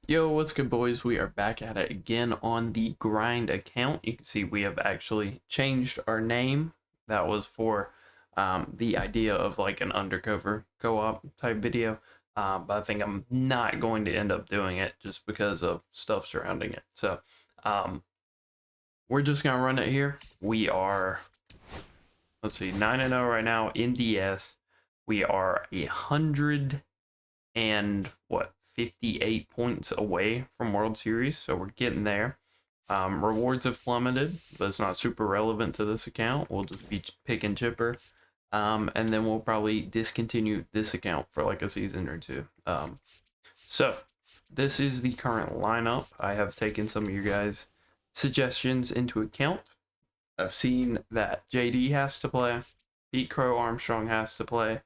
Yo, what's good, boys? We are back at it again on the grind account. You can see we have actually changed our name. That was for the idea of like an undercover co-op type video, but I think I'm not going to end up doing it just because of stuff surrounding it. So um, we're just gonna run it here. We are, let's see, 9-0 right now in DS. We are 100 and what, 58 points away from World Series, so we're getting there. Rewards have plummeted, but it's not super relevant to this account. We'll just be picking chipper, and then we'll probably discontinue this account for like a season or two. So this is the current lineup. I have taken some of you guys' suggestions into account. I've seen that JD has to play, Pete Crow Armstrong has to play.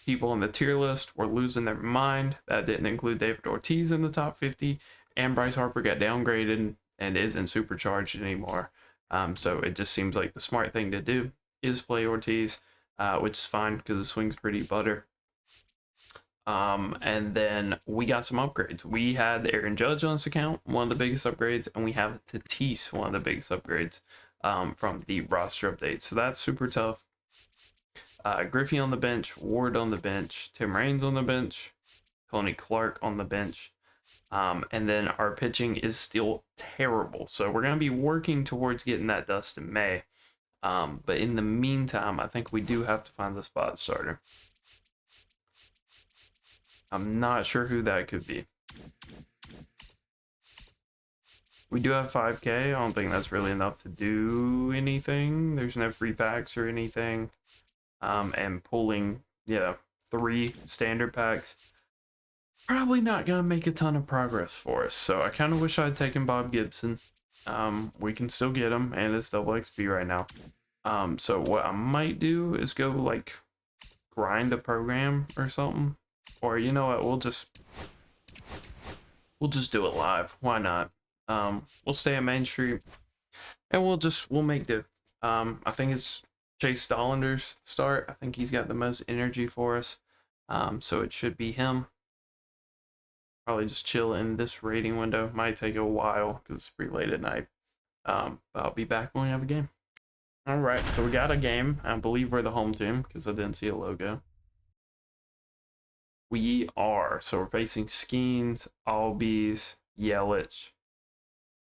People on the tier list were losing their mind. That didn't include David Ortiz in the top 50, and Bryce Harper got downgraded and isn't supercharged anymore. So it just seems like the smart thing to do is play Ortiz, which is fine because the swing's pretty butter. And then we got some upgrades. We had Aaron Judge on this account, one of the biggest upgrades, and we have Tatis, one of the biggest upgrades from the roster update. So that's super tough. Griffey on the bench, Ward on the bench, Tim Raines on the bench, Tony Clark on the bench, and then our pitching is still terrible. So we're going to be working towards getting that dust in May. But in the meantime, I think we do have to find the spot starter. I'm not sure who that could be. We do have 5K. I don't think that's really enough to do anything. There's no free packs or anything. And pulling, 3 standard packs, probably not gonna make a ton of progress for us. So I kind of wish I'd taken Bob Gibson. We can still get him, and it's double XP right now. So what I might do is go like grind a program or something, or you know what, we'll just do it live. Why not? We'll stay at Main Street, and we'll make do. I think it's Chase Dollander's start. I think he's got the most energy for us. So it should be him. Probably just chill in this rating window. Might take a while because it's pretty late at night. But I'll be back when we have a game. Alright, so we got a game. I believe we're the home team because I didn't see a logo. We are. So we're facing Skeens, Albies, Yelich.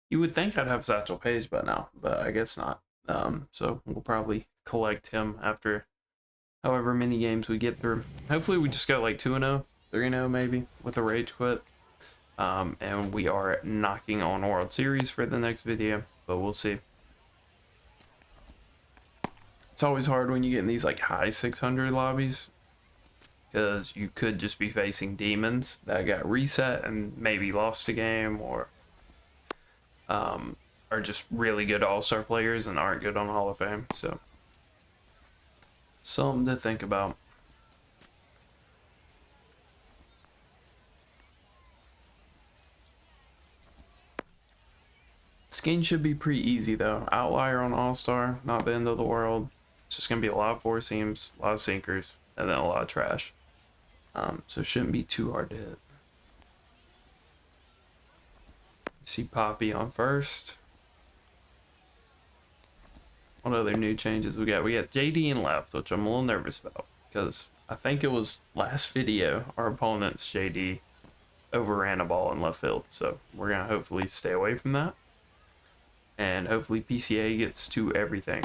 You would think I'd have Satchel Paige by now, but I guess not. So we'll probably collect him after however many games we get through. Hopefully we just go like 2-0, 3-0 maybe with a rage quit. And we are knocking on World Series for the next video, but we'll see. It's always hard when you get in these like high 600 lobbies because you could just be facing demons that got reset and maybe lost a game, or are just really good all-star players and aren't good on Hall of Fame. So something to think about. This game should be pretty easy though. Outlier on All-Star, not the end of the world. It's just gonna be a lot of four seams, a lot of sinkers, and then a lot of trash. So it shouldn't be too hard to hit. See Poppy on first. What other new changes we got? We got JD in left, which I'm a little nervous about because I think it was last video our opponent's JD overran a ball in left field. So we're gonna hopefully stay away from that. And hopefully PCA gets to everything.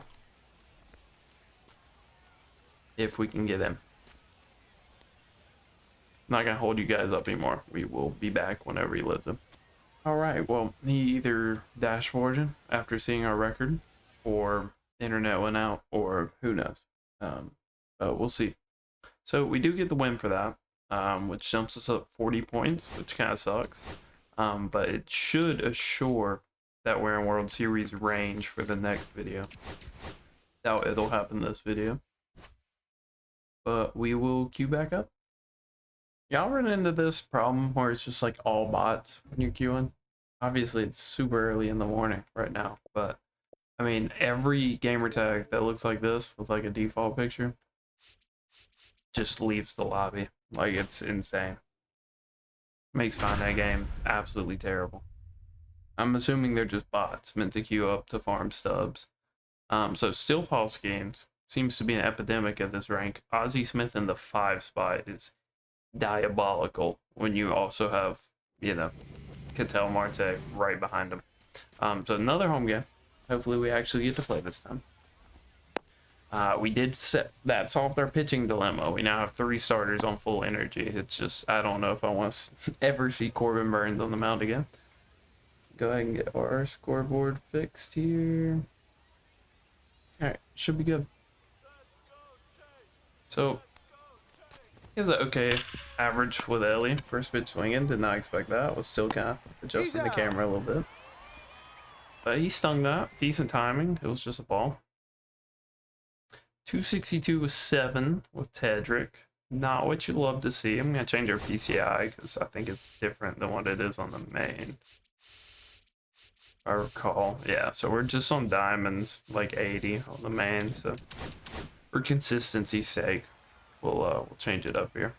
If we can get him. Not gonna hold you guys up anymore. We will be back whenever he lives him. Alright, well, he either dashboarded after seeing our record, or internet went out, or who knows. But we'll see. So we do get the win for that, which jumps us up 40 points, which kind of sucks. But it should assure that we're in World Series range for the next video. Doubt it'll happen this video. But we will queue back up. Y'all run into this problem where it's just like all bots when you're queuing? Obviously it's super early in the morning right now, but I mean every gamer tag that looks like this with like a default picture just leaves the lobby. Like, it's insane. Makes finding a game absolutely terrible. I'm assuming they're just bots meant to queue up to farm stubs. So Steel Pulse games seems to be an epidemic at this rank. Ozzie Smith in the 5 spot is diabolical when you also have, you know, Cattell Marte right behind him. So another home game. Hopefully we actually get to play this time. We did set that solved our pitching dilemma. We now have 3 starters on full energy. It's just, I don't know if I want to ever see Corbin Burns on the mound again. Go ahead and get our scoreboard fixed here. Alright, should be good. So, he has an okay average with Ellie. First pitch swinging, did not expect that. Was still kind of adjusting the camera a little bit. But he stung that. Decent timing. It was just a ball. 262 with 7 with Tedrick. Not what you love to see. I'm going to change our PCI because I think it's different than what it is on the main. If I recall. Yeah, so we're just on diamonds, like 80 on the main. So for consistency's sake, we'll change it up here.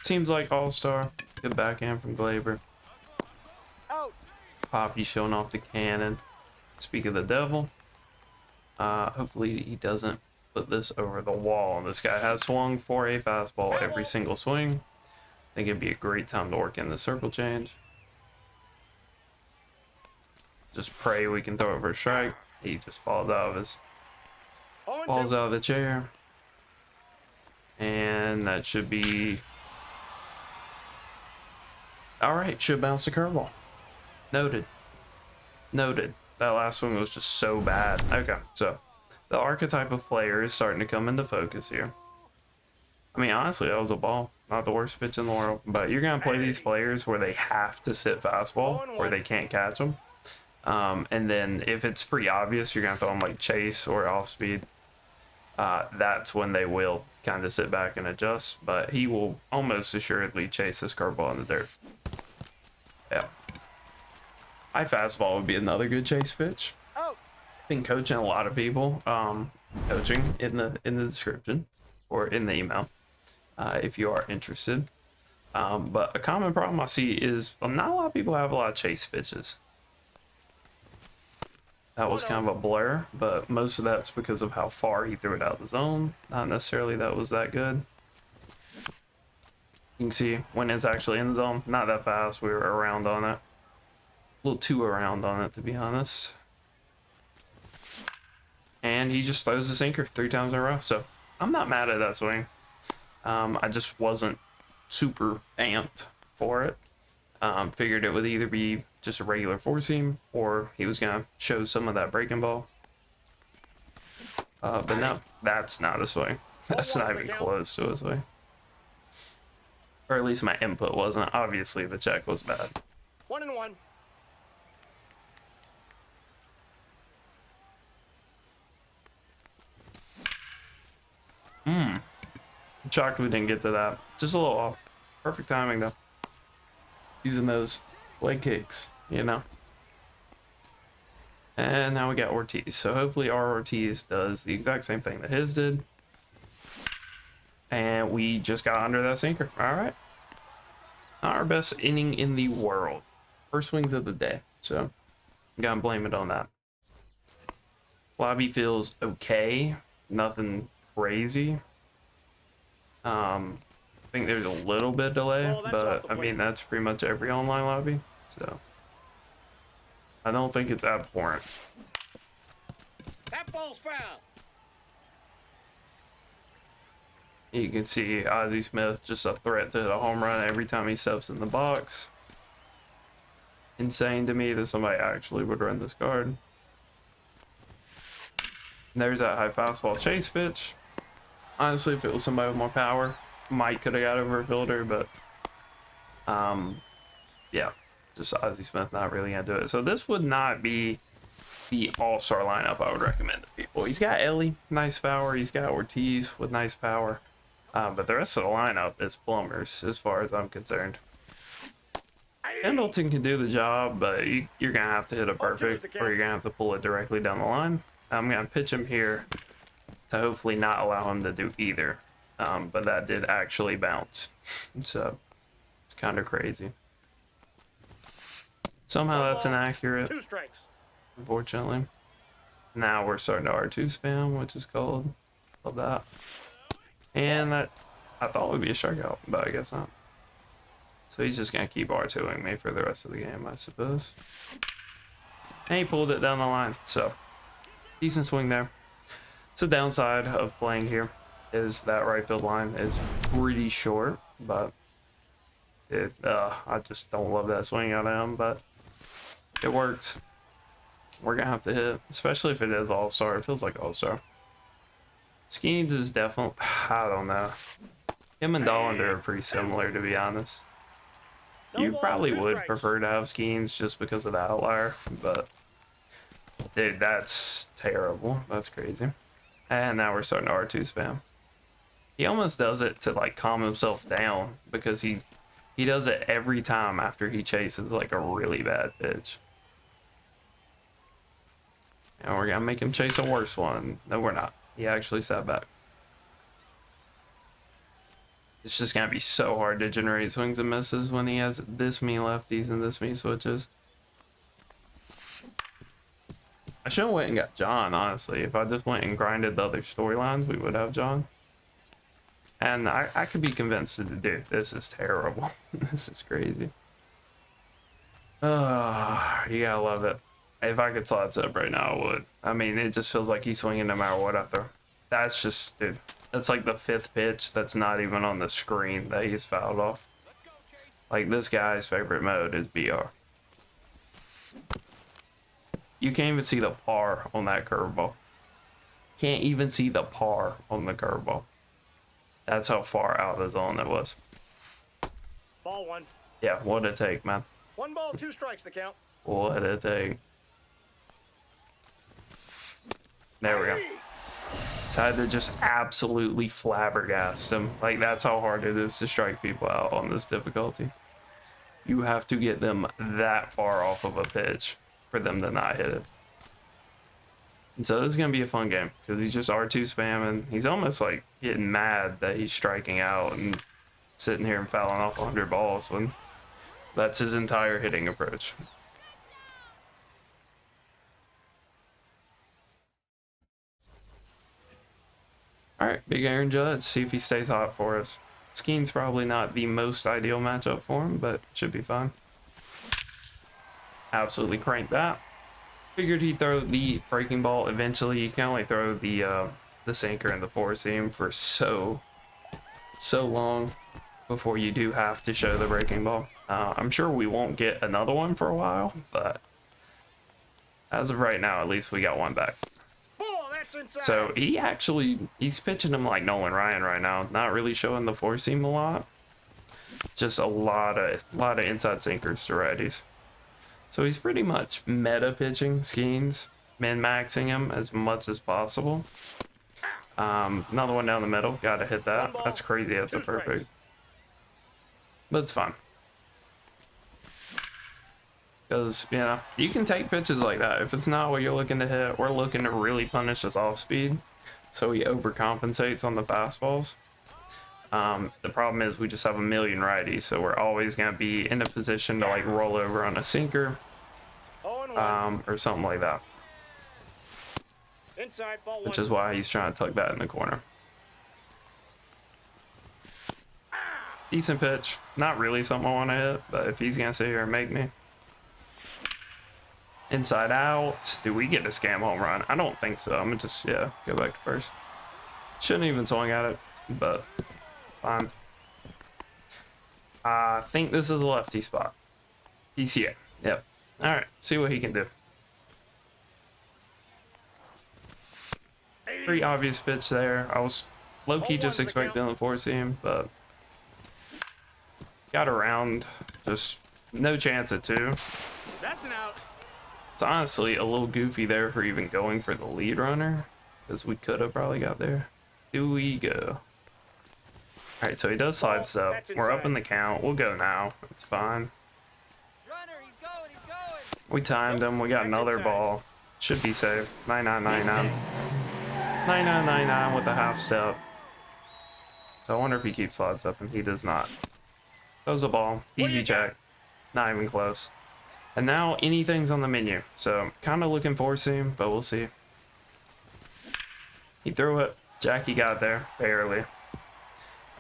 Seems like all-star. Good backhand from Glaber. Poppy showing off the cannon. Speak of the devil. Hopefully he doesn't put this over the wall. This guy has swung for a fastball every single swing. I think it'd be a great time to work in the circle change. Just pray we can throw it for a strike. He just falls out of the chair. And that should be... Alright, should bounce the curveball. Noted. That last one was just so bad. Okay, so the archetype of player is starting to come into focus here. I mean, honestly, that was a ball. Not the worst pitch in the world. But you're going to play these players where they have to sit fastball, where they can't catch them. And then if it's pretty obvious, you're going to throw them like chase or off speed. That's when they will kind of sit back and adjust. But he will almost assuredly chase this curveball in the dirt. Yeah. High fastball would be another good chase pitch. Been coaching a lot of people. Coaching in the description or in the email, if you are interested. But a common problem I see is not a lot of people have a lot of chase pitches. That was kind of a blur, but most of that's because of how far he threw it out of the zone. Not necessarily that was that good. You can see when it's actually in the zone, not that fast. We were around on it. A little too around on it, to be honest. And he just throws the sinker 3 times in a row. So I'm not mad at that swing. I just wasn't super amped for it. Figured it would either be just a regular 4-seam or he was going to show some of that breaking ball. But no, that's not a swing. That's not even close to a swing. Or at least my input wasn't. Obviously, the check was bad. 1-1. I'm shocked we didn't get to that. Just a little off. Perfect timing, though. Using those leg kicks, you know. And now we got Ortiz. So hopefully our Ortiz does the exact same thing that his did. And we just got under that sinker. All right. Not our best inning in the world. First swings of the day. So I'm going to blame it on that. Lobby feels okay. Nothing crazy. I think there's a little bit delay, but I mean, that's pretty much every online lobby. So I don't think it's abhorrent. That ball's foul. You can see Ozzie Smith just a threat to hit a home run every time he steps in the box. Insane to me that somebody actually would run this card. There's that high fastball chase pitch. Honestly, if it was somebody with more power, might could have got over a fielder, but yeah, just Ozzie Smith not really gonna do it. So this would not be the all-star lineup I would recommend to people. He's got Ellie, nice power. He's got Ortiz with nice power. But the rest of the lineup is plumbers, as far as I'm concerned. Pendleton can do the job, but you're going to have to hit it perfect, or you're going to have to pull it directly down the line. I'm going to pitch him here to hopefully not allow him to do either. but that did actually bounce. So it's kind of crazy. Somehow that's inaccurate, 2 strikes. unfortunately. Now we're starting to R2 spam, which is cold. Love that. And that, I thought would be a strikeout, but I guess not. So he's just gonna keep R2ing me for the rest of the game, I suppose. And he pulled it down the line, so decent swing there. So downside of playing here is that right field line is pretty short, but I just don't love that swing out of him, but it works. We're gonna have to hit, especially if it is all-star. It feels like all-star. Skeens is definitely, I don't know. Him and Dollander are pretty similar, to be honest. You probably would prefer to have Skeens just because of the outlier, but dude, that's terrible. That's crazy. And now we're starting to R2 spam. He almost does it to like calm himself down because he does it every time after he chases like a really bad pitch. And we're gonna make him chase a worse one. No, we're not. He actually sat back. It's just gonna be so hard to generate swings and misses when he has this many lefties and this many switches. I should have went and got John, honestly. If I just went and grinded the other storylines, we would have John. And I could be convinced that, dude, this is terrible. This is crazy. Oh, you gotta love it. If I could slot up right now, I would. I mean, it just feels like he's swinging no matter what I throw. That's just, dude, that's like the 5th pitch that's not even on the screen that he's fouled off. Like, this guy's favorite mode is BR. You can't even see the par on that curveball. Can't even see the par on the curveball. That's how far out of the zone it was. Ball 1. Yeah, what'd it take, man? 1 ball, 2 strikes the count. What'd it take? There we go. So I had to just absolutely flabbergast him. Like, that's how hard it is to strike people out on this difficulty. You have to get them that far off of a pitch for them to not hit it. And so this is going to be a fun game because he's just R2 spamming. He's almost like getting mad that he's striking out and sitting here and fouling off 100 balls when that's his entire hitting approach. All right, Big Aaron Judge, see if he stays hot for us. Skeen's probably not the most ideal matchup for him, but should be fine. Absolutely cranked that. Figured he'd throw the breaking ball eventually. You can only throw the sinker and the four seam for so long before you do have to show the breaking ball. I'm sure we won't get another one for a while, but as of right now, at least we got one back. So he's pitching him like Nolan Ryan right now, not really showing the four seam a lot. Just a lot of inside sinkers to righties. So he's pretty much meta pitching Skeens, min-maxing him as much as possible. Another one down the middle, gotta hit that. That's crazy, that's a perfect. But it's fine. Because, you know, you can take pitches like that. If it's not what you're looking to hit, we're looking to really punish his off speed. So he overcompensates on the fastballs. The problem is we just have a million righties, so we're always going to be in a position to like roll over on a sinker or something like that. Inside, ball which is why he's trying to tuck that in the corner. Decent pitch. Not really something I want to hit, but if he's going to sit here and make me. Inside out. Do we get a scam home run? I don't think so. I'm going to just, go back to first. Shouldn't even swing at it, but fine. I think this is a lefty spot. He's here. Yep. All right. See what he can do. Pretty obvious pitch there. I was low-key just expecting the four seam, but got around. Just no chance at two. That's an out. It's honestly a little goofy there for even going for the lead runner, because we could have probably got there. Do we go? All right, so he does slide step. We're up in the count. We'll go now. It's fine. Runner, he's going, he's going. We timed him. We got another ball. Should be safe. 99.99. 99.99 with a half step. So I wonder if he keeps odds up, and he does not. Throws the ball. Easy check. Not even close. And now anything's on the menu. So kind of looking forward to him, but we'll see. He threw it. Jackie got there, barely.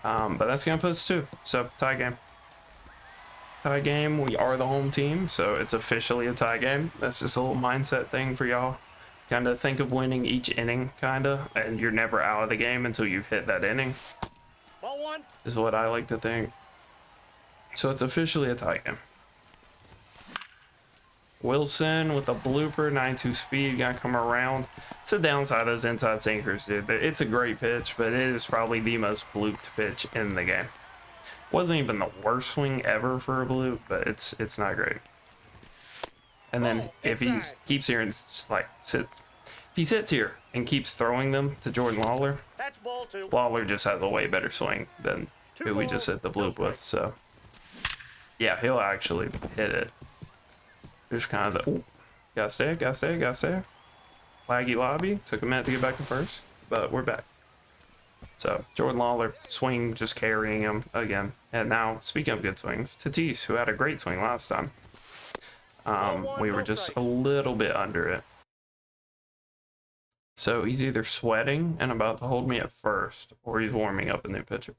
But that's going to put us 2. So tie game. Tie game. We are the home team, so it's officially a tie game. That's just a little mindset thing for y'all. Kind of think of winning each inning, kind of, and you're never out of the game until you've hit that inning. Ball 1. Is what I like to think. So it's officially a tie game. Wilson with a blooper, 92 speed, gotta come around. It's the downside of those inside sinkers, dude. It's a great pitch, but it is probably the most blooped pitch in the game. Wasn't even the worst swing ever for a bloop, but it's not great. And then if he keeps here and if he sits here and keeps throwing them to Jordan Lawler, That's ball 2. Lawler just has a way better swing than who we just hit the bloop with. So yeah, he'll actually hit it. Just kind of the, ooh, gotta stay. Laggy lobby, took a minute to get back to first, but we're back. So Jordan Lawler swing just carrying him again. And now, speaking of good swings, Tatis, who had a great swing last time. We were just a little bit under it. So he's either sweating and about to hold me at first, or he's warming up a new pitcher.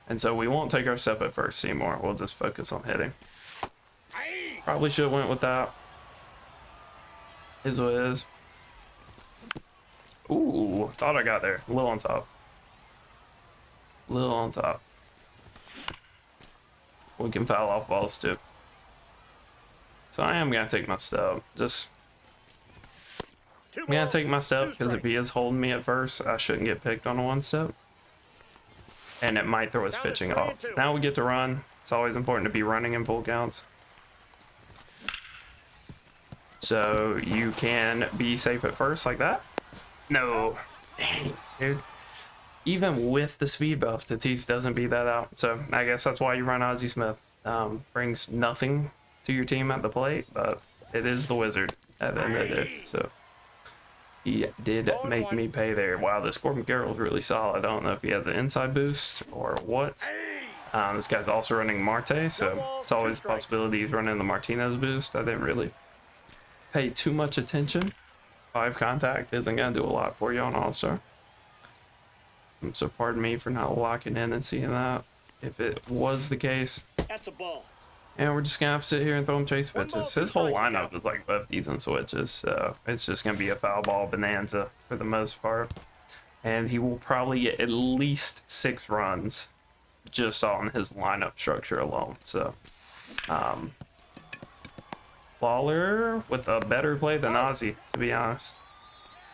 And so we won't take our step at first anymore. We'll just focus on hitting. Probably should have went with that. Is what it is. Ooh, thought I got there. A little on top. We can foul off balls too. So I am gonna take my step. I'm gonna take my step because if he is holding me at first, I shouldn't get picked on a 1-step. And it might throw his pitching off. Now we get to run. It's always important to be running in full counts. So you can be safe at first like that. No. Dang, dude. Even with the speed buff, Tatis doesn't beat that out. So I guess that's why you run Ozzie Smith. Brings nothing to your team at the plate, but it is the wizard at the end of the day. So he did make me pay there. Wow, this Corbin Carroll's really solid. I don't know if he has an inside boost or what. This guy's also running Marte, so it's always a possibility he's running the Martinez boost. I didn't really pay too much attention. 5 contact isn't going to do a lot for you on All-Star. So pardon me for not locking in and seeing that, if it was the case. That's a ball. And we're just going to have to sit here and throw him chase pitches. His whole lineup is like lefties and switches, so it's just going to be a foul ball bonanza for the most part. And he will probably get at least 6 runs just on his lineup structure alone. So, Lawler with a better play than Ozzie, to be honest.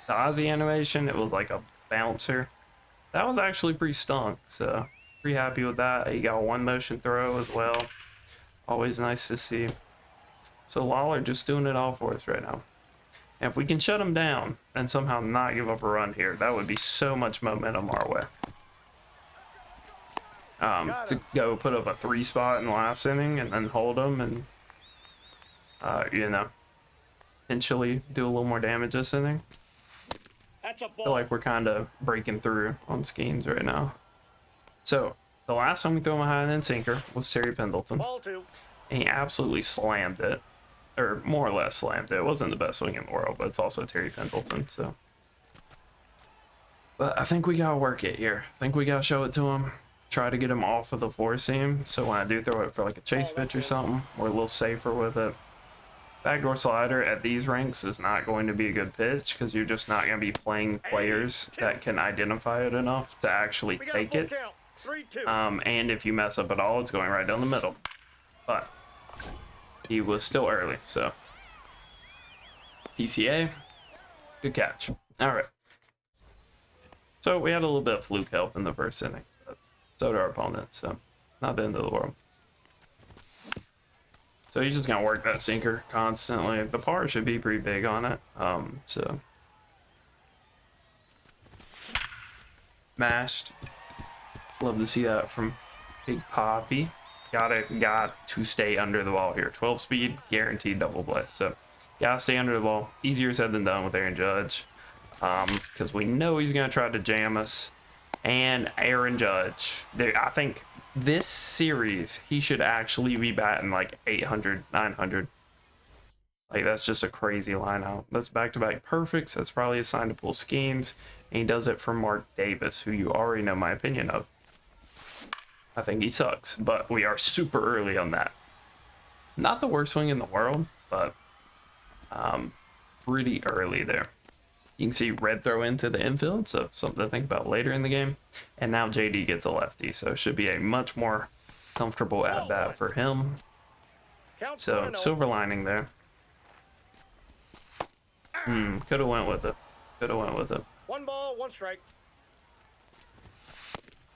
The Ozzie animation, it was like a bouncer. That was actually pretty stunk, so pretty happy with that. He got 1 motion throw as well. Always nice to see. So Lawler just doing it all for us right now. And if we can shut him down and somehow not give up a run here, that would be so much momentum our way. To go put up a 3 spot in the last inning and then hold him and you know, potentially do a little more damage this inning. That's a I ball. feel like we're kind of breaking through on schemes right now. So the last time we threw him a high end sinker was Terry Pendleton. Ball 2. And he absolutely slammed it, or more or less slammed it. It wasn't the best swing in the world, but it's also Terry Pendleton. So, but I think we gotta work it here. I think we gotta show it to him. Try to get him off of the 4-seam. So when I do throw it for like a chase pitch or something, we're a little safer with it. Backdoor slider at these ranks is not going to be a good pitch because you're just not going to be playing players that can identify it enough to actually take it. 3-2. And if you mess up at all, it's going right down the middle. But he was still early, so PCA, good catch. All right. So we had a little bit of fluke help in the first inning, but so did our opponent. So not the end of the world. So he's just gonna work that sinker constantly. The par should be pretty big on it. So mashed. Love to see that from Big Poppy. Got to stay under the ball here. 12 speed, guaranteed double play. So gotta stay under the ball. Easier said than done with Aaron Judge. Because we know he's gonna try to jam us. And Aaron Judge. Dude, I think this series, he should actually be batting like 800, 900. Like, that's just a crazy lineup. That's back-to-back perfects. That's probably a sign to pull Skeens. And he does it for Mark Davis, who you already know my opinion of. I think he sucks, but we are super early on that. Not the worst swing in the world, but pretty early there. You can see red throw into the infield, so something to think about later in the game. And now JD gets a lefty, so it should be a much more comfortable at-bat for him. Count So, 1-0. silver lining there. Could have went with it. Could have went with it. 1 ball, 1 strike.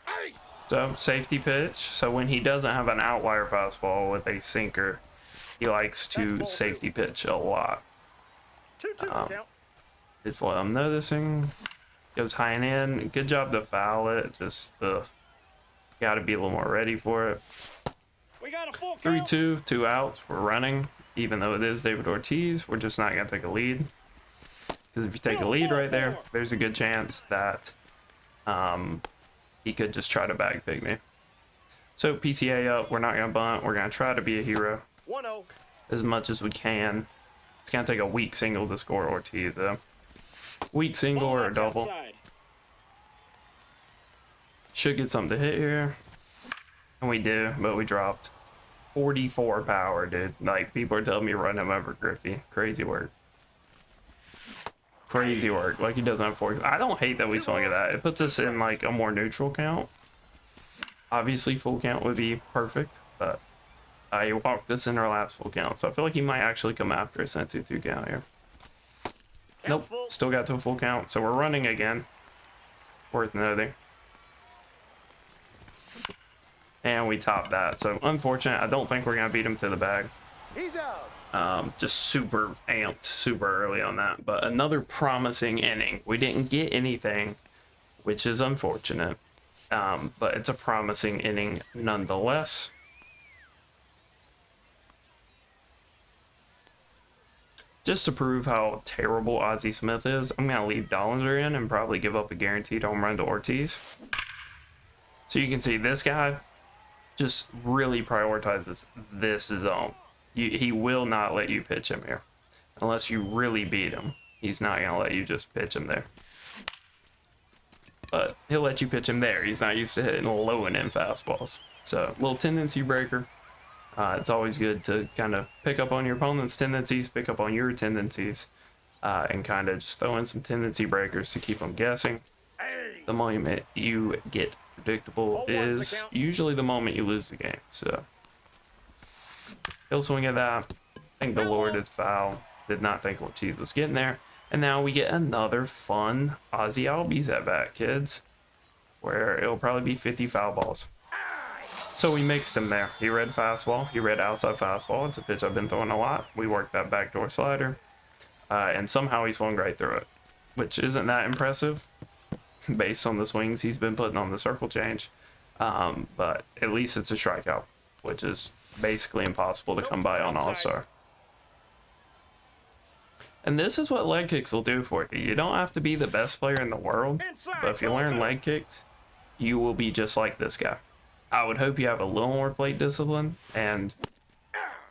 Hey! So, safety pitch. So, when he doesn't have an outlier fastball with a sinker, he likes to safety pitch a lot. 2-2 count. Is what I'm noticing. Goes high and in. Good job to foul it. Just, got to be a little more ready for it. We got a full count. 3-2, 2 outs. We're running. Even though it is David Ortiz, we're just not going to take a lead. Because if you take a lead right there, there's a good chance that he could just try to bag pick me. So PCA up. We're not going to bunt. We're going to try to be a hero 1-0. as much as we can. It's going to take a weak single to score Ortiz, though. Weak single or a double. Outside. Should get something to hit here. And we do, but we dropped 44 power, dude. Like, people are telling me run him over Griffey. Crazy work. Crazy work. Like, he doesn't have 40. I don't hate that we swung at that. It puts us in, like, a more neutral count. Obviously, full count would be perfect, but he walked us in our last full count. So I feel like he might actually come after us in a 2-2 count here. Nope, still got to a full count. So we're running again. Worth noting. And we topped that. So unfortunate. I don't think we're going to beat him to the bag. He's out. Just super amped, super early on that. But another promising inning. We didn't get anything, which is unfortunate. But it's a promising inning nonetheless. Just to prove how terrible Ozzie Smith is, I'm going to leave Dollinger in and probably give up a guaranteed home run to Ortiz. So you can see this guy just really prioritizes this zone. He will not let you pitch him here. Unless you really beat him. He's not going to let you just pitch him there. But he'll let you pitch him there. He's not used to hitting low and in fastballs. So, little tendency breaker. It's always good to kind of pick up on your opponent's tendencies, pick up on your tendencies, and kind of just throw in some tendency breakers to keep them guessing. The moment you get predictable is usually the moment you lose the game. So he'll swing at that. I think the Lord is foul. Did not think Ortiz was getting there. And now we get another fun Ozzie Albies at bat, kids, where it'll probably be 50 foul balls. So we mixed him there. He read fastball. He read outside fastball. It's a pitch I've been throwing a lot. We worked that backdoor slider. And somehow he swung right through it, which isn't that impressive based on the swings he's been putting on the circle change. But at least it's a strikeout, which is basically impossible to come by on All-Star. And this is what leg kicks will do for you. You don't have to be the best player in the world, but if you learn leg kicks, you will be just like this guy. I would hope you have a little more plate discipline and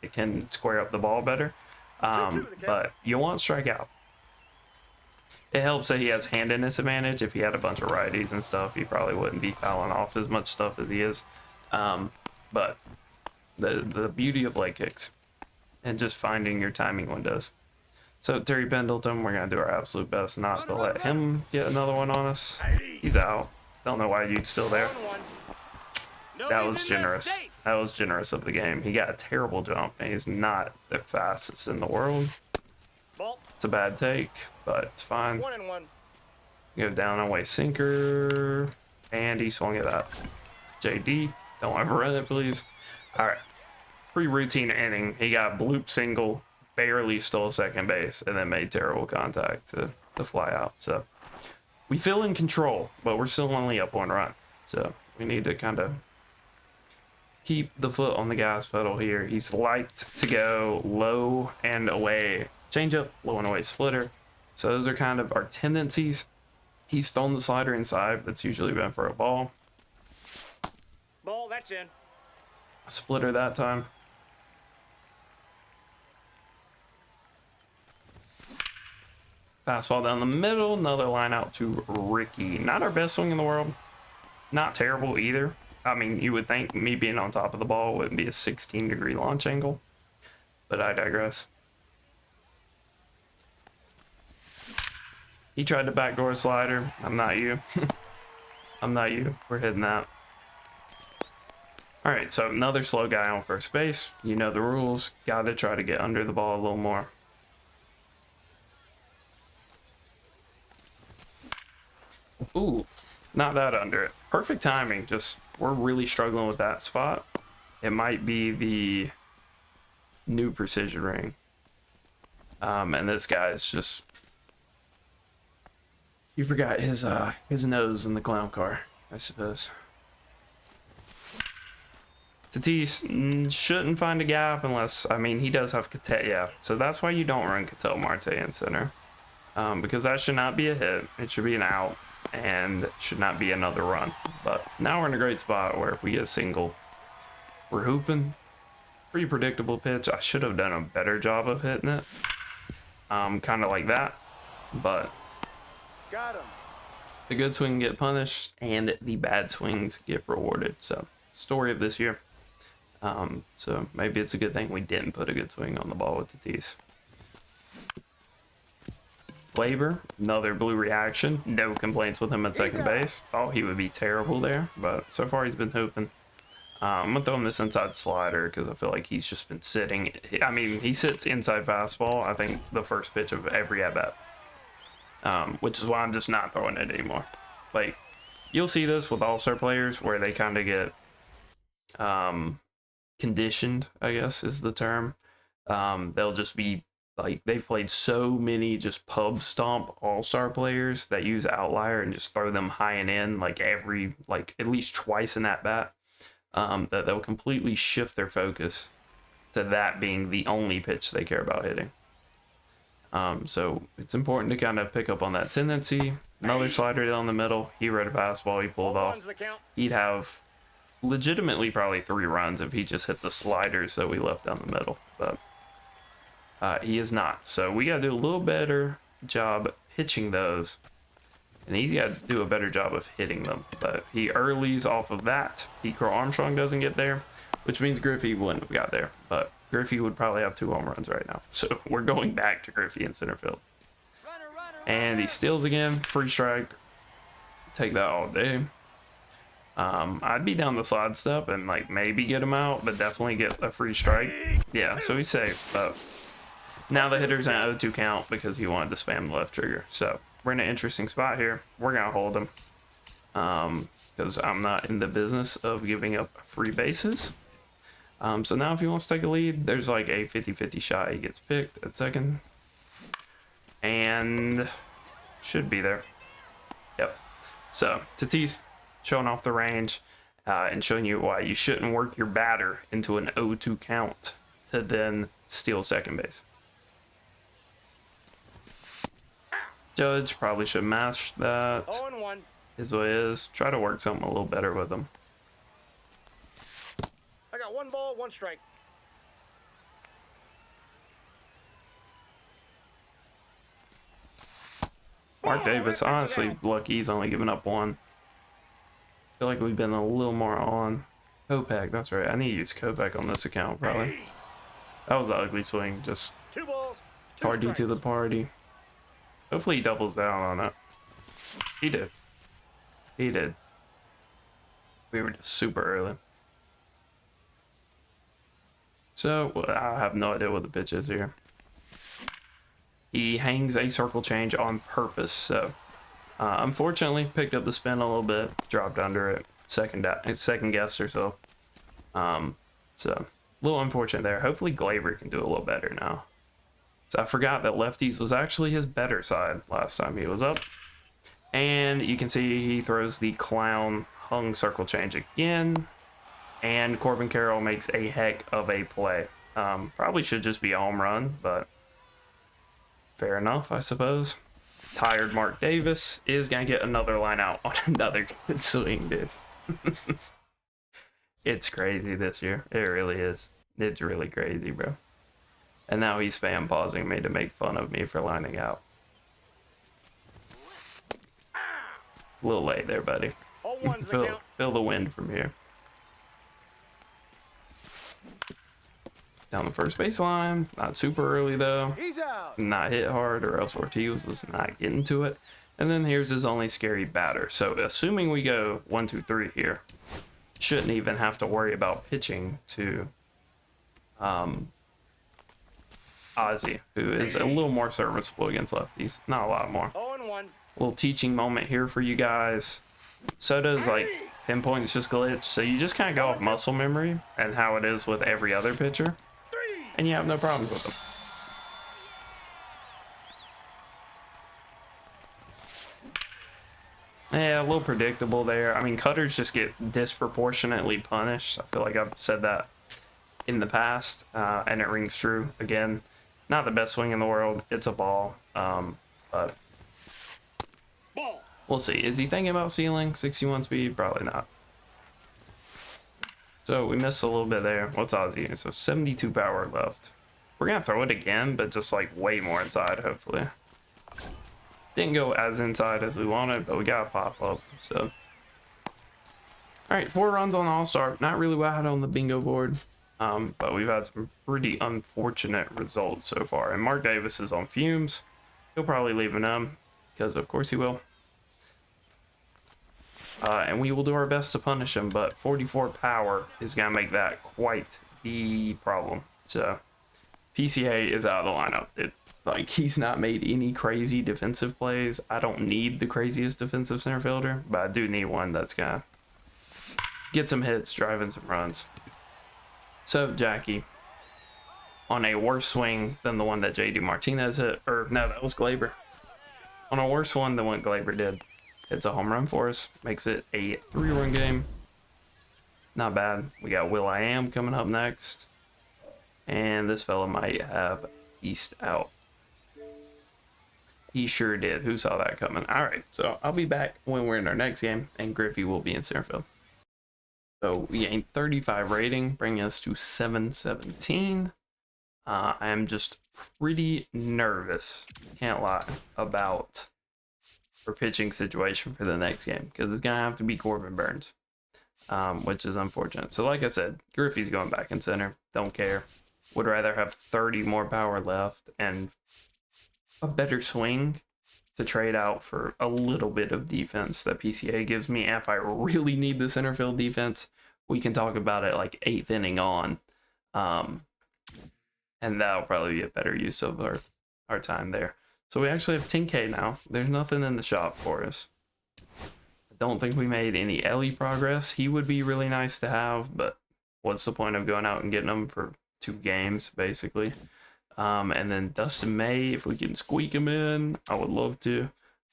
it can square up the ball better. But you won't strike out. It helps that he has handedness advantage. If he had a bunch of righties and stuff, he probably wouldn't be fouling off as much stuff as he is. But the beauty of leg kicks and just finding your timing windows. So Terry Pendleton, we're going to do our absolute best not to let him get another one on us. He's out. Don't know why you'd still there. That was generous. That was generous of the game. He got a terrible jump, and he's not the fastest in the world. It's a bad take, but it's fine. 1-1. Go down and away sinker, and he swung it up. JD, don't ever run it, please. All right. Pretty routine inning. He got bloop single, barely stole second base, and then made terrible contact to fly out. So we feel in control, but we're still only up 1 run. So we need to kind of keep the foot on the gas pedal here. He's liked to go low and away. Change up, low and away splitter. So those are kind of our tendencies. He's thrown the slider inside. That's usually been for a ball. Ball, that's in. Splitter that time. Fastball down the middle. Another line out to Ricky. Not our best swing in the world. Not terrible either. I mean, you would think me being on top of the ball wouldn't be a 16-degree launch angle, but I digress. He tried to backdoor slider. I'm not you. I'm not you. We're hitting that. All right, so another slow guy on first base. You know the rules. Got to try to get under the ball a little more. Ooh, not that under it. Perfect timing. Just, we're really struggling with that spot. It might be the new precision ring. And this guy is just... You forgot his nose in the clown car, I suppose. Tatis shouldn't find a gap unless, I mean, he does have Cattell, yeah. So that's why you don't run Cattell Marte in center. Because that should not be a hit. It should be an out and should not be another run. But now we're in a great spot where if we get a single, we're hooping. Pretty predictable pitch. I should have done a better job of hitting it. Kind of like that. But Got him. the good swing get punished and the bad swings get rewarded. So, story of this year. So maybe it's a good thing we didn't put a good swing on the ball with Tatis. Labor, another blue reaction. No complaints with him at second base. Thought he would be terrible there, but so far he's been hooping. I'm gonna throw him this inside slider because I feel like he's just been sitting. I mean, he sits inside fastball, I think, the first pitch of every at-bat. Which is why I'm just not throwing it anymore. Like, you'll see this with all-star players where they kind of get conditioned, I guess is the term. They'll just be like, they've played so many just pub stomp all-star players that use outlier and just throw them high and in like at least twice in that bat, that they'll completely shift their focus to that being the only pitch they care about hitting. So it's important to kind of pick up on that tendency. Another slider down the middle. He read a fastball. He pulled off. He'd have legitimately probably 3 runs if he just hit the sliders that we left down the middle. But he is not. So we got to do a little better job pitching those. And he's got to do a better job of hitting them. But he earlies off of that. Crow Armstrong doesn't get there, which means Griffey wouldn't have got there. But Griffey would probably have 2 home runs right now. So we're going back to Griffey in center field. And he steals again. Free strike. Take that all day. I'd be down the slide step and like maybe get him out, but definitely get a free strike. Yeah, so he's safe. But now the hitter's an 0-2 count because he wanted to spam the left trigger. So we're in an interesting spot here. We're going to hold him. Because I'm not in the business of giving up free bases. So now if he wants to take a lead, there's like a 50-50 shot he gets picked at second. And should be there. Yep. So Tatis showing off the range and showing you why you shouldn't work your batter into an 0-2 count to then steal second base. Judge probably should mash that. 0-1. Is what it is. Try to work something a little better with him. I got 1 ball, 1 strike. Mark Davis, honestly, lucky he's only given up 1. Feel like we've been a little more on. Kopech, that's right. I need to use Kopech on this account, probably. That was an ugly swing. Just 2 balls, 2 party strikes. to the party. Hopefully he doubles down on it. He did. He did. We were just super early. So, I have no idea what the pitch is here. He hangs a circle change on purpose, so unfortunately picked up the spin a little bit, dropped under it, second guess or so. So a little unfortunate there. Hopefully Glaber can do a little better now. So I forgot that lefties was actually his better side last time he was up. And you can see he throws the clown hung circle change again. And Corbin Carroll makes a heck of a play. Probably should just be a home run, but fair enough, I suppose. tired Mark Davis is gonna get another line out on another good swing, dude. It's crazy this year. It really is. It's really crazy, bro. And now he's spam pausing me to make fun of me for lining out. A little late there, buddy. 0-1's the count. Feel the wind from here. Down the first baseline. Not super early, though. He's out. Not hit hard, or else Ortiz was not getting to it. And then here's his only scary batter. So assuming we go 1, 2, 3 here, shouldn't even have to worry about pitching to Ozzy, who is a little more serviceable against lefties. Not a lot more. 0-1. Little teaching moment here for you guys. Soto's like pinpoints just glitch, so you just kind of go off muscle memory and how it is with every other pitcher, and you have no problems with them. Yeah, a little predictable there. I mean, cutters just get disproportionately punished. I feel like I've said that in the past, and it rings true again. Not the best swing in the world. It's a ball, but Ball. we'll see. Is he thinking about ceiling 61 speed? Probably not. So we missed a little bit there. What's Ozzy? So 72 power left. We're gonna throw it again, but just like way more inside, hopefully. Didn't go as inside as we wanted, but we got a pop up. So, all right, 4 runs on All-Star. Not really what I had on the bingo board, but we've had some pretty unfortunate results so far. And Mark Davis is on fumes. He'll probably leave him because, of course, he will. And we will do our best to punish him, but 44 power is gonna make that quite the problem. So, PCA is out of the lineup. Like, he's not made any crazy defensive plays. I don't need the craziest defensive center fielder, but I do need one that's gonna get some hits, drive in some runs. So, Jackie, on a worse swing than the one that JD Martinez hit, or no, that was Glaber. On a worse one than what Glaber did, it's a home run for us. Makes it a 3-run game. Not bad. We got Will I Am coming up next. And this fella might have East out. He sure did. Who saw that coming? All right, so I'll be back when we're in our next game, and Griffey will be in center field. So we gained 35 rating, bringing us to 717. I am just pretty nervous, can't lie, about our pitching situation for the next game, because it's going to have to be Corbin Burns, which is unfortunate. So like I said, Griffey's going back in center. Don't care. Would rather have 30 more power left and a better swing to trade out for a little bit of defense that PCA gives me. If I really need the center field defense, we can talk about it like 8th inning on. And that'll probably be a better use of our time there. So we actually have 10K now. There's nothing in the shop for us. I don't think we made any Ellie progress. He would be really nice to have, but what's the point of going out and getting him for 2 games, basically? And then Dustin May, if we can squeak him in, I would love to.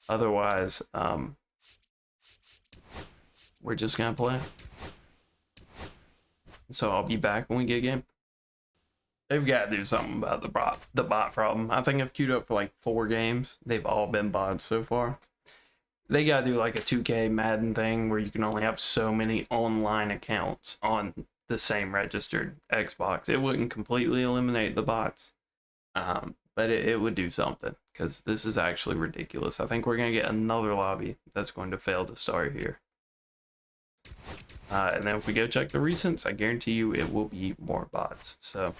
Otherwise, we're just gonna play. So I'll be back when we get a game. They've got to do something about the bot problem. I think I've queued up for like 4 games. They've all been bots so far. They got to do like a 2K Madden thing where you can only have so many online accounts on the same registered Xbox. It wouldn't completely eliminate the bots. But it would do something, because this is actually ridiculous. I think we're going to get another lobby that's going to fail to start here. And then if we go check the recents, I guarantee you it will be more bots. So,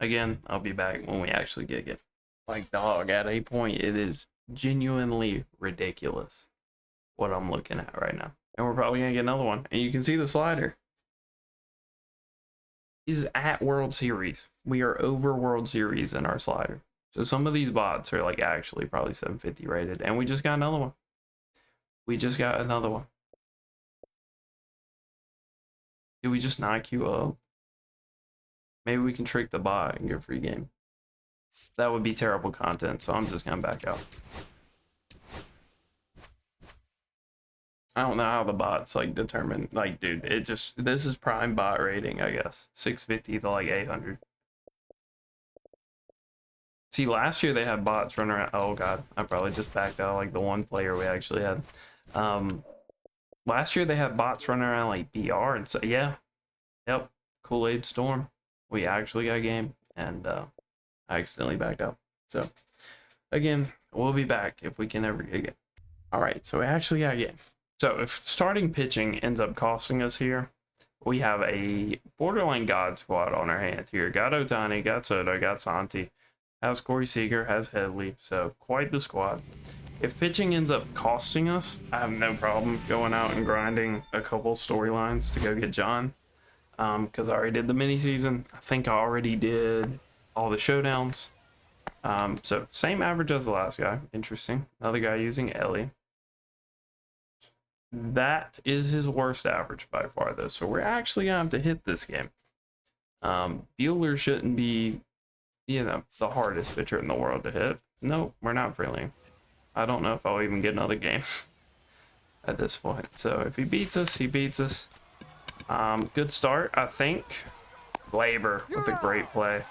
again, I'll be back when we actually get it. Like, dog, at a point, it is genuinely ridiculous what I'm looking at right now. And we're probably going to get another one. And you can see the slider is at World Series. We are over World Series in our slider. So some of these bots are like actually probably 750 rated. And we just got another one. We just got another one. Did we just not queue up? Maybe we can trick the bot and get a free game. That would be terrible content, so I'm just gonna back out. I don't know how the bots like determine, like, dude, this is prime bot rating, I guess. 650 to like 800. See, last year they had bots running around. Oh god, I probably just backed out like the one player we actually had. Last year they had bots running around like BR and so yeah, yep, Kool-Aid Storm. We actually got a game and I accidentally backed out. So again, we'll be back if we can ever get a game. All right, so we actually got a game. So if starting pitching ends up costing us here, we have a borderline god squad on our hand here. Got Otani, got Soto, got Santi, has Corey Seager, has Headley, so quite the squad. If pitching ends up costing us, I have no problem going out and grinding a couple storylines to go get John. Because I already did the mini season. I think I already did all the showdowns. So same average as the last guy. Interesting. Another guy using Ellie. That is his worst average by far, though. So we're actually gonna have to hit this game. Bueller shouldn't be, the hardest pitcher in the world to hit. No, we're not friendly. I don't know if I'll even get another game at this point. So if he beats us, he beats us. Good start, I think. Labor with a great play.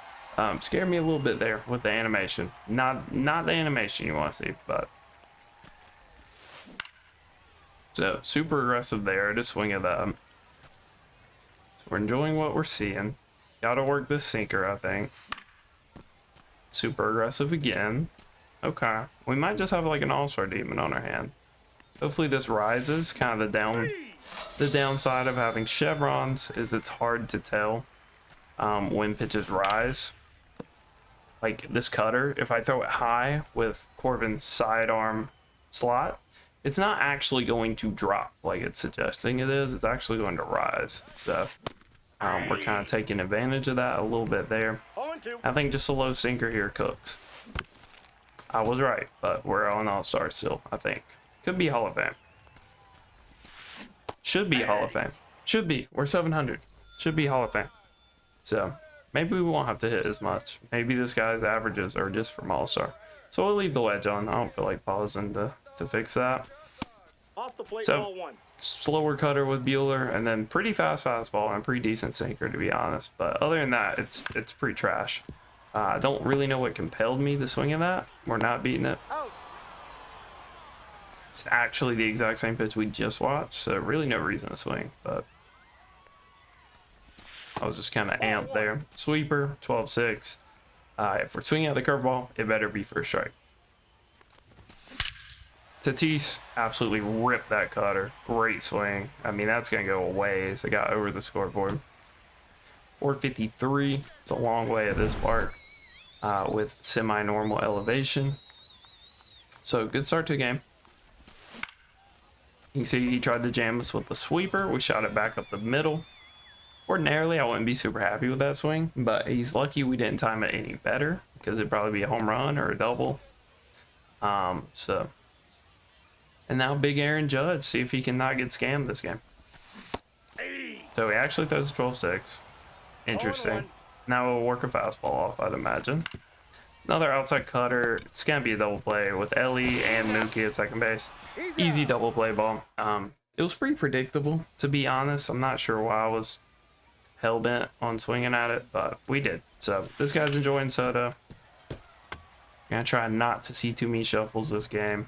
Scared me a little bit there with the animation. Not the animation you want to see, but so super aggressive there to swing at them. So we're enjoying what we're seeing. Gotta work this sinker, I think. Super aggressive again. Okay, we might just have like an all-star demon on our hand. Hopefully this rises. Kind of the downside of having chevrons is it's hard to tell when pitches rise. Like this cutter, if I throw it high with Corbin's sidearm slot, it's not actually going to drop like it's suggesting it is. It's actually going to rise. So we're kind of taking advantage of that a little bit there. I think just a low sinker here cooks. I was right, but we're on all-star still, I think. Could be Hall of Fame. Should be Hall of Fame. Should be. We're 700. Should be Hall of Fame. So maybe we won't have to hit as much. Maybe this guy's averages are just from all-star. So we'll leave the wedge on. I don't feel like pausing to fix that. Off the plate, So ball one. slower cutter with Bueller, and then pretty fast fastball and pretty decent sinker, to be honest. But other than that, it's pretty trash. I don't really know what compelled me to swing at that. We're not beating it. Out. It's actually the exact same pitch we just watched, so really no reason to swing, but I was just kind of amped there. Sweeper, 12-6. If we're swinging at the curveball, it better be first strike. Tatis absolutely ripped that cutter. Great swing. I mean, that's going to go a ways. It got over the scoreboard. 453. It's a long way at this park with semi-normal elevation. So good start to the game. You can see he tried to jam us with the sweeper. We shot it back up the middle. Ordinarily, I wouldn't be super happy with that swing, but he's lucky we didn't time it any better because it'd probably be a home run or a double. And now big Aaron Judge, see if he can not get scammed this game. So he actually throws a 12-6. Interesting. Now we'll work a fastball off, I'd imagine. Another outside cutter. It's going to be a double play with Ellie and Mookie at second base. Easy double play ball. It was pretty predictable, to be honest. I'm not sure why I was hell-bent on swinging at it, but we did. So this guy's enjoying Soto. Gonna try not to see too many shuffles this game.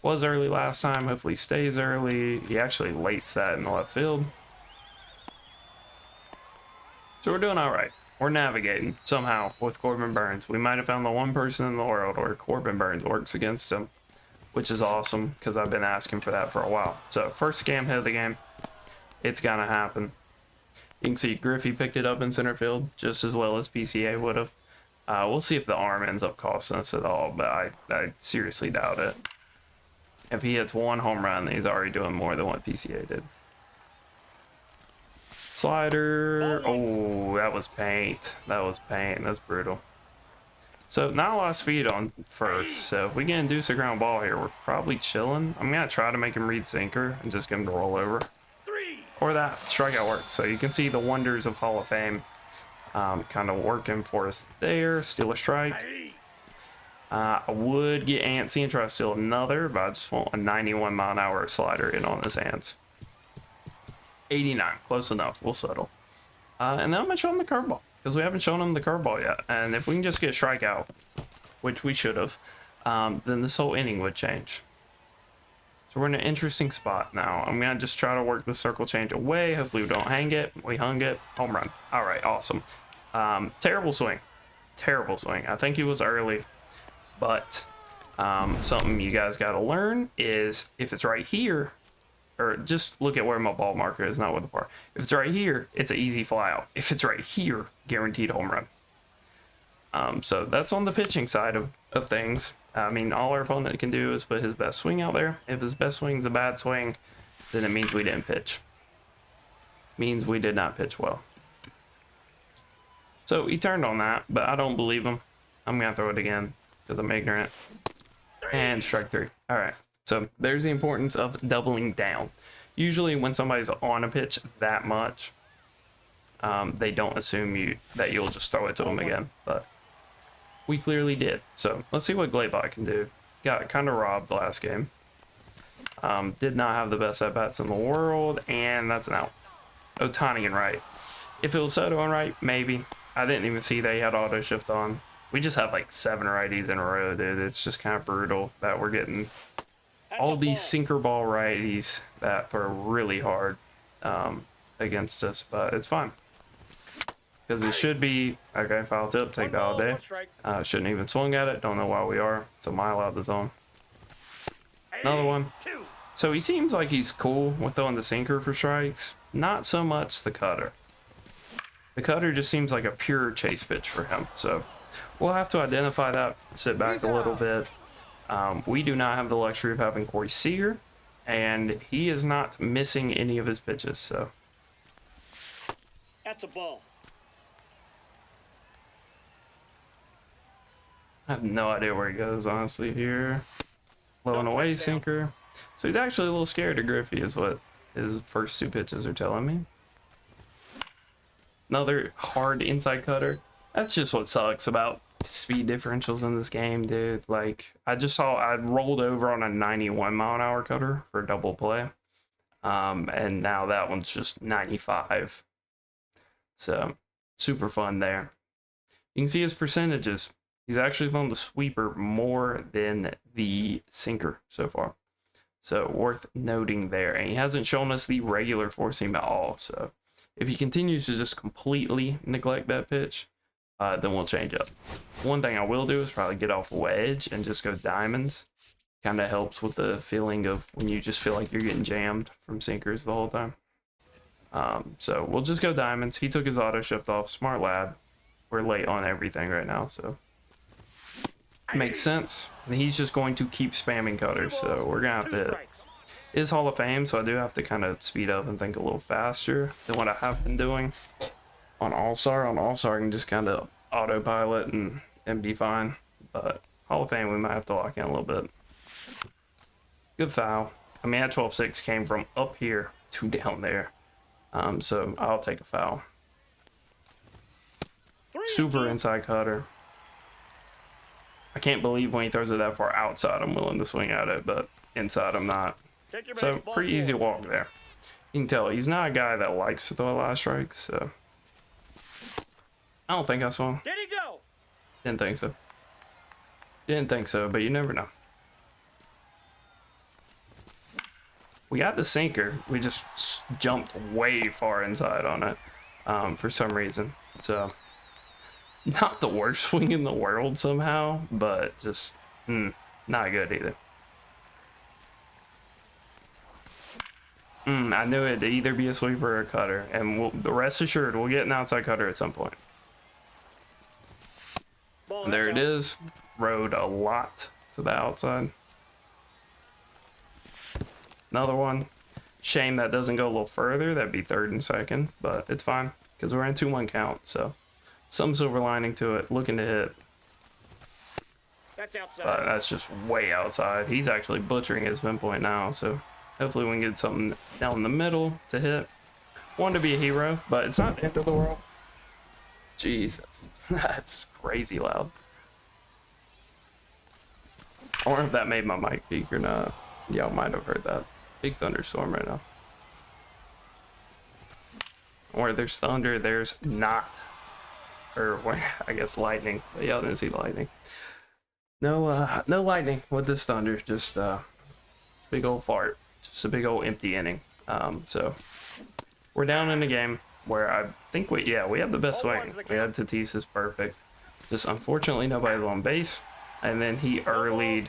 Was early last time. Hopefully stays early. He actually lates that in the left field. So we're doing all right. We're navigating somehow with Corbin Burns. We might have found the one person in the world where Corbin Burns works against him, which is awesome because I've been asking for that for a while. So first scam hit of the game. It's gonna happen. You can see Griffey picked it up in center field just as well as PCA would have. We'll see if the arm ends up costing us at all, but I seriously doubt it. If he hits one home run, he's already doing more than what PCA did. Slider. Oh, that was paint. That was paint. That's brutal. So not a lot of speed on first. So if we can induce a ground ball here, we're probably chilling. I'm going to try to make him read sinker and just get him to roll over. Or that strikeout works. So you can see the wonders of Hall of Fame kind of working for us there. Steal a strike. I would get antsy and try to steal another, but I just want a 91 mile an hour slider in on his hands. 89, close enough. We'll settle. And then I'm going to show him the curveball. because we haven't shown him the curveball yet. And if we can just get a strikeout, which we should have, then this whole inning would change. So we're in an interesting spot now. I'm gonna just try to work the circle change away. Hopefully we don't hang it. We hung it. Home run. All right, awesome. Terrible swing. Terrible swing. I think he was early, but something you guys got to learn is if it's right here, or just look at where my ball marker is, not with the bar. If it's right here, it's an easy fly out. If it's right here, guaranteed home run. So that's on the pitching side of things. I mean, all our opponent can do is put his best swing out there. If his best swing's a bad swing, then it means we didn't pitch. Means we did not pitch well. So he turned on that, but I don't believe him. I'm gonna throw it again because I'm ignorant. And strike 3. All right. So there's the importance of doubling down. Usually when somebody's on a pitch that much, they don't assume that you'll just throw it to them again, but we clearly did. So let's see what Glaybot can do. Got kind of robbed last game. Did not have the best at-bats in the world, and that's an out. Otani and right. If it was Soto and right, maybe. I didn't even see they had auto shift on. We just have like 7 righties in a row, dude. It's just kind of brutal that we're getting all these sinker ball righties that throw really hard against us, but it's fine. Because it should be, okay, foul tip, take that all day. Shouldn't even swing at it, don't know why we are. It's a mile out of the zone. Another one. So he seems like he's cool with throwing the sinker for strikes. Not so much the cutter. The cutter just seems like a pure chase pitch for him. So we'll have to identify that, sit back a little bit. We do not have the luxury of having Corey Seager, and he is not missing any of his pitches. So That's a ball. I have no idea where he goes, honestly, here. Low and away sinker. So he's actually a little scared of Griffey, is what his first 2 pitches are telling me. Another hard inside cutter. That's just what sucks about speed differentials in this game, dude. Like, I just saw I rolled over on a 91-mile-an-hour cutter for a double play. And now that one's just 95. So, super fun there. You can see his percentages. He's actually thrown the sweeper more than the sinker so far. So, worth noting there. And he hasn't shown us the regular four seam at all. So, if he continues to just completely neglect that pitch, then we'll change up. One thing I will do is probably get off wedge and just go diamonds. Kind of helps with the feeling of when you just feel like you're getting jammed from sinkers the whole time. So we'll just go diamonds. He took his auto shift off. Smart lad. We're late on everything right now, so makes sense. And he's just going to keep spamming cutters, so we're gonna have to hit. It is Hall of Fame, so I do have to kind of speed up and think a little faster than what I have been doing. On All-Star, I can just kind of autopilot and be fine. But Hall of Fame, we might have to lock in a little bit. Good foul. I mean, that 12-6 came from up here to down there. So I'll take a foul. Super inside cutter. I can't believe when he throws it that far outside, I'm willing to swing at it, but inside I'm not. So pretty easy walk there. You can tell he's not a guy that likes to throw a lot of strikes, so I don't think I swung. Did he go? Didn't think so. Didn't think so, but you never know. We got the sinker. We just jumped way far inside on it for some reason. So not the worst swing in the world somehow, but just not good either. I knew it'd either be a sweeper or a cutter, and the rest assured we'll get an outside cutter at some point. And there it is. Rode a lot to the outside. Another one. Shame that doesn't go a little further. That'd be third and second, but it's fine because we're in 2-1 count. So some silver lining to it. Looking to hit. That's outside. That's just way outside. He's actually butchering his pinpoint now. So hopefully we can get something down the middle to hit. Wanted to be a hero, but it's not the end of the world. Jesus, that's crazy loud. I wonder if that made my mic peak or not. Y'all might have heard that. Big thunderstorm right now. Where there's thunder, there's not or I guess lightning. But y'all didn't see lightning. No lightning with this thunder. Just big old fart. Just a big old empty inning. So we're down in a game where I think we have the best swing. We had Tatis's perfect. Just unfortunately nobody on base. And then he earlied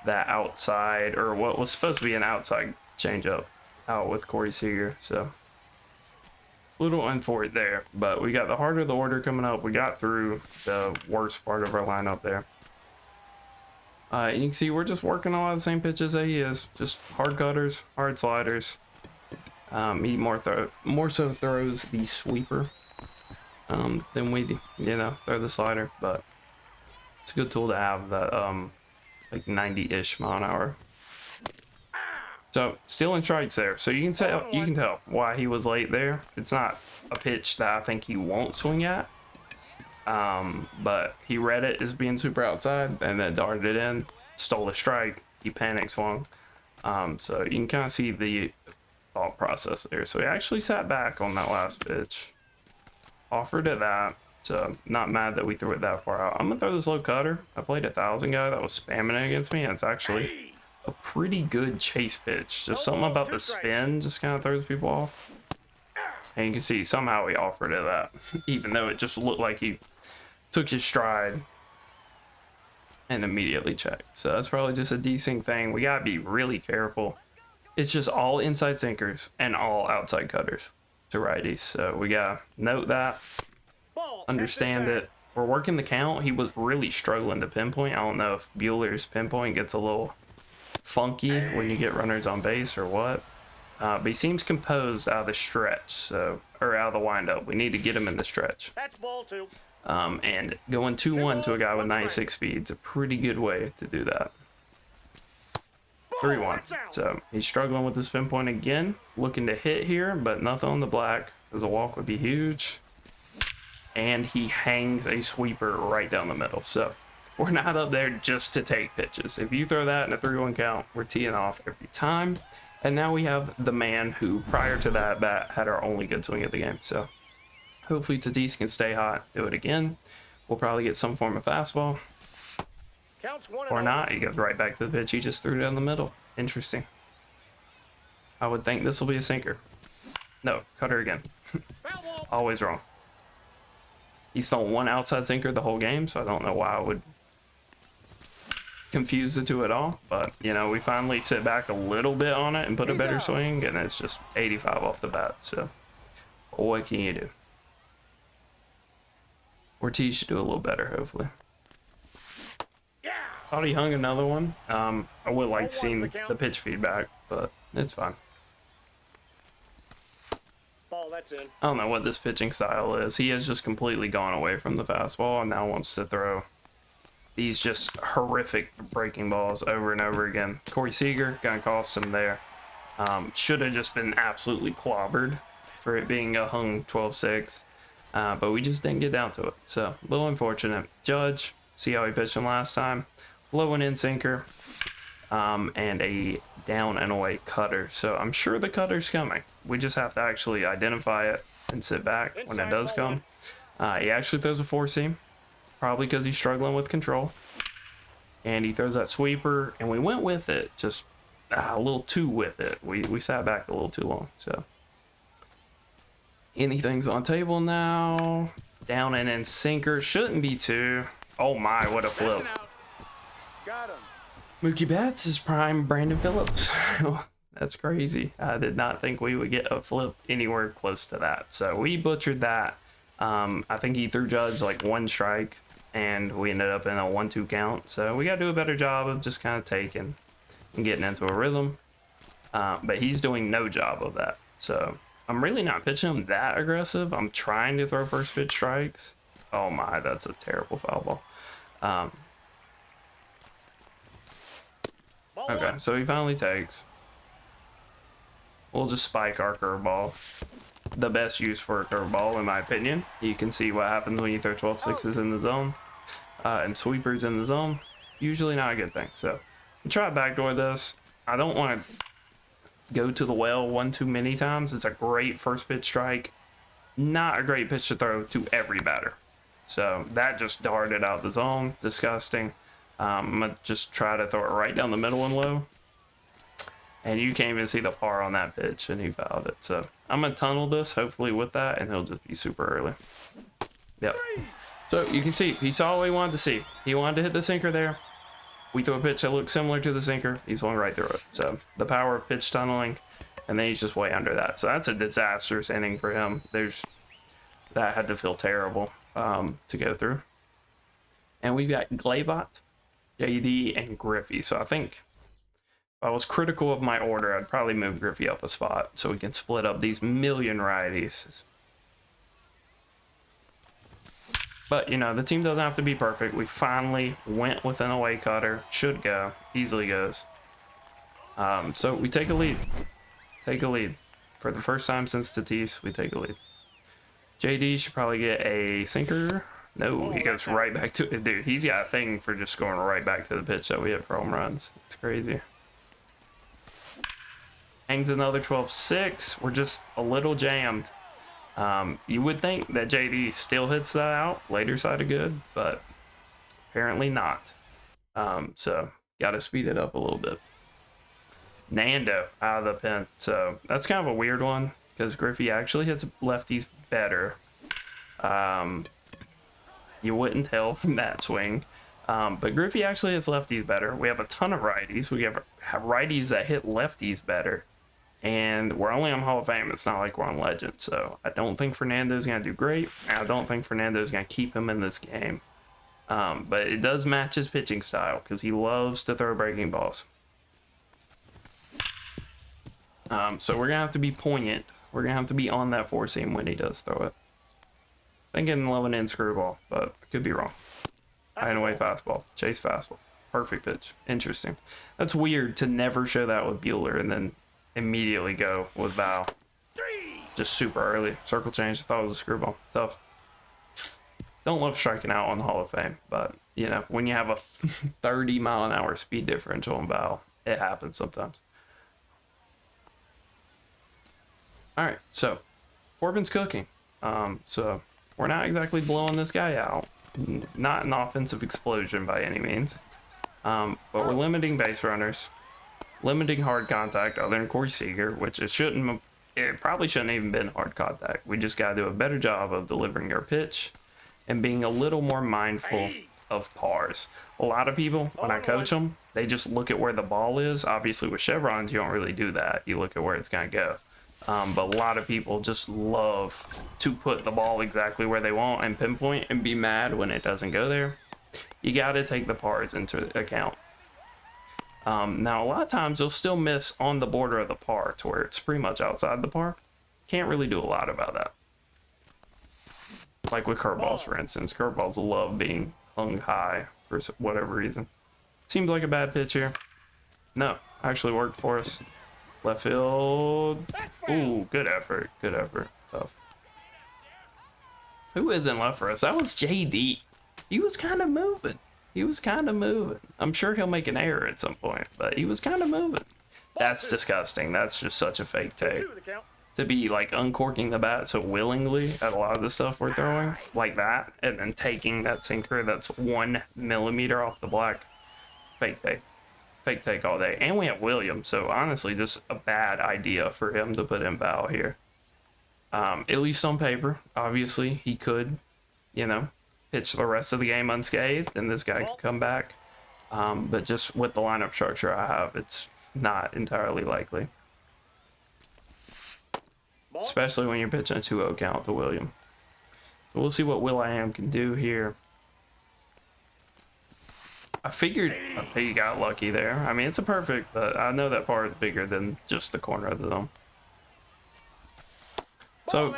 that outside, or what was supposed to be an outside changeup out with Corey Seager. So little unfortunate there, but we got the heart of the order coming up. We got through the worst part of our lineup there. You can see we're just working a lot of the same pitches that he is. Just hard cutters, hard sliders. He more so throws the sweeper than we, throw the slider, but it's a good tool to have that like 90-ish mile an hour. So stealing strikes there. So you can tell why he was late there. It's not a pitch that I think he won't swing at. But he read it as being super outside and then darted it in, stole a strike. He panic swung. So you can kind of see the thought process there. So he actually sat back on that last pitch, offered it that. So not mad that we threw it that far out. I'm gonna throw this low cutter. I played 1,000 guy that was spamming it against me, and it's actually a pretty good chase pitch. Just something about the spin just kind of throws people off. And you can see somehow he offered it that, even though it just looked like he took his stride and immediately checked. So that's probably just a desync thing. We gotta be really careful. It's just all inside sinkers and all outside cutters to righties. So we gotta note that, understand it. We're working the count. He was really struggling to pinpoint. I don't know if Bueller's pinpoint gets a little funky when you get runners on base or what. But he seems composed out of the stretch, or out of the windup. We need to get him in the stretch. That's ball two. And going 2-1 to a guy with 96 speed is a pretty good way to do that. 3-1. So he's struggling with his pinpoint again. Looking to hit here, but nothing on the black, because a walk would be huge. And he hangs a sweeper right down the middle. So we're not up there just to take pitches. If you throw that in a 3-1 count, we're teeing off every time. And now we have the man who, prior to that bat, had our only good swing of the game. So hopefully Tatis can stay hot, do it again. We'll probably get some form of fastball. Or not. He goes right back to the pitch. He just threw it down the middle. Interesting. I would think this will be a sinker. No, cutter again. Always wrong. He's thrown one outside sinker the whole game, so I don't know why I would confuse the two at all. But, we finally sit back a little bit on it and put a better swing, and it's just 85 off the bat. So what can you do? Ortiz should do a little better, hopefully. Thought he hung another one. I would like seeing the pitch feedback, but it's fine. Ball, that's in. I don't know what this pitching style is. He has just completely gone away from the fastball and now wants to throw these just horrific breaking balls over and over again. Corey Seager gonna cost him there. Should have just been absolutely clobbered for it being a hung 12-6. But we just didn't get down to it. So a little unfortunate. Judge, see how he pitched him last time. Low and in sinker. And a down and away cutter. So I'm sure the cutter's coming. We just have to actually identify it and sit back when it does come. He actually throws a 4-seam. Probably because he's struggling with control. And he throws that sweeper. And we went with it. Just a little too with it. We sat back a little too long. So anything's on table now. Down and in sinker. Shouldn't be two. Oh my, what a flip. Got him. Mookie Betts is prime Brandon Phillips. That's crazy. I did not think we would get a flip anywhere close to that. So we butchered that. I think he threw Judge like one strike, and we ended up in a 1-2 count. So we got to do a better job of just kind of taking and getting into a rhythm. But he's doing no job of that. So I'm really not pitching him that aggressive. I'm trying to throw first pitch strikes. Oh my, that's a terrible foul ball. Okay, so he finally takes. We'll just spike our curveball. The best use for a curveball, in my opinion. You can see what happens when you throw 12-6s in the zone. And sweepers in the zone. Usually not a good thing. So, try to backdoor this. I don't want to go to the well one too many times. It's a great first pitch strike. Not a great pitch to throw to every batter. So that just darted out the zone. Disgusting. I'm going to just try to throw it right down the middle and low. And you can't even see the par on that pitch, and he fouled it. So I'm going to tunnel this, hopefully with that, and he'll just be super early. Yep. So you can see, he saw what he wanted to see. He wanted to hit the sinker there. We threw a pitch that looked similar to the sinker. He's going right through it. So the power of pitch tunneling, and then he's just way under that. So that's a disastrous inning for him. That had to feel terrible to go through. And we've got Glaybot, JD, and Griffey. So I think if I was critical of my order, I'd probably move Griffey up a spot so we can split up these million righties. But, you know, the team doesn't have to be perfect. We finally went with an away cutter. Should go. Easily goes. So we take a lead. Take a lead. For the first time since Tatis, we take a lead. JD should probably get a sinker. No, he goes right back to it. Dude, he's got a thing for just going right back to the pitch that we hit for home runs. It's crazy. Hangs another 12-6. We're just a little jammed. You would think that JD still hits that out, later side of good, but apparently not. So got to speed it up a little bit. Nando out of the pen. So that's kind of a weird one because Griffey actually hits lefties better. You wouldn't tell from that swing. But Griffey actually hits lefties better. We have a ton of righties. We have righties that hit lefties better. And we're only on Hall of Fame. It's not like we're on Legend. So I don't think Fernando's going to do great. I don't think Fernando's going to keep him in this game. But it does match his pitching style because he loves to throw breaking balls. So we're going to have to be poignant. We're going to have to be on that four seam when he does throw it. Thinking 11-in screwball, but I could be wrong. High and away fastball. Chase fastball. Perfect pitch. Interesting. That's weird to never show that with Bueller and then immediately go with Val. Just super early. Circle change. I thought it was a screwball. Tough. Don't love striking out on the Hall of Fame, but, you know, when you have a 30-mile-an-hour speed differential in Val, it happens sometimes. All right, so Corbin's cooking. So we're not exactly blowing this guy out. Not an offensive explosion by any means. But we're limiting base runners, limiting hard contact other than Corey Seager, which it probably shouldn't even been hard contact. We just got to do a better job of delivering our pitch and being a little more mindful of pars. A lot of people, when I coach them, they just look at where the ball is. Obviously with chevrons, you don't really do that. You look at where it's going to go. But a lot of people just love to put the ball exactly where they want and pinpoint and be mad when it doesn't go there. You got to take the pars into account. Now, a lot of times you'll still miss on the border of the par to where it's pretty much outside the par. Can't really do a lot about that. Like with curveballs, for instance. Curveballs love being hung high for whatever reason. Seems like a bad pitch here. No, actually worked for us. Left field. Ooh, good effort. Good effort. Tough. Who is in left for us? That was JD. He was kind of moving. I'm sure he'll make an error at some point, but he was kind of moving. That's disgusting. That's just such a fake take. To be like uncorking the bat so willingly at a lot of the stuff we're throwing like that, and then taking that sinker that's 1 millimeter off the black. Fake take. Fake take all day. And we have Williams, so honestly just a bad idea for him to put in Val here. At least on paper, obviously he could, you know, pitch the rest of the game unscathed and this guy could come back. But just with the lineup structure I have, it's not entirely likely. Especially when you're pitching a 2-0 count to William. So we'll see what Will.i.am can do here. I figured he got lucky there. I mean, it's a perfect, but I know that part is bigger than just the corner of the zone. So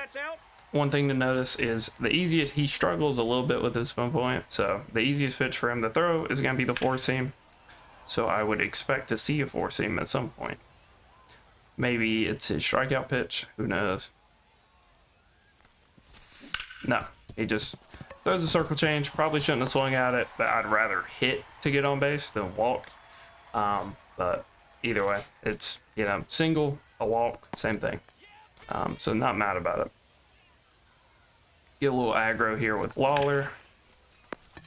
one thing to notice is he struggles a little bit with his spin point. So the easiest pitch for him to throw is going to be the four seam. So I would expect to see a four seam at some point. Maybe it's his strikeout pitch. Who knows? No, he just throws a circle change. Probably shouldn't have swung at it, but I'd rather hit to get on base than walk. But either way, it's, you know, single, a walk, same thing. So not mad about it. Get a little aggro here with Lawler.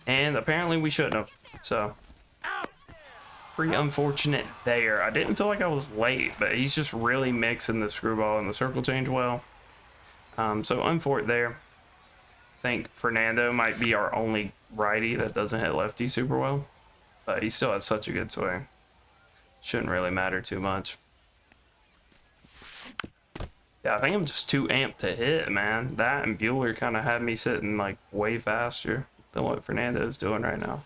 And apparently we shouldn't have. So, pretty unfortunate there. I didn't feel like I was late, but he's just really mixing the screwball and the circle change well. So unfort there. I think Fernando might be our only righty that doesn't hit lefty super well. But he still has such a good swing. Shouldn't really matter too much. Yeah, I think I'm just too amped to hit, man. That and Bueller kind of had me sitting like way faster than what Fernando's doing right now.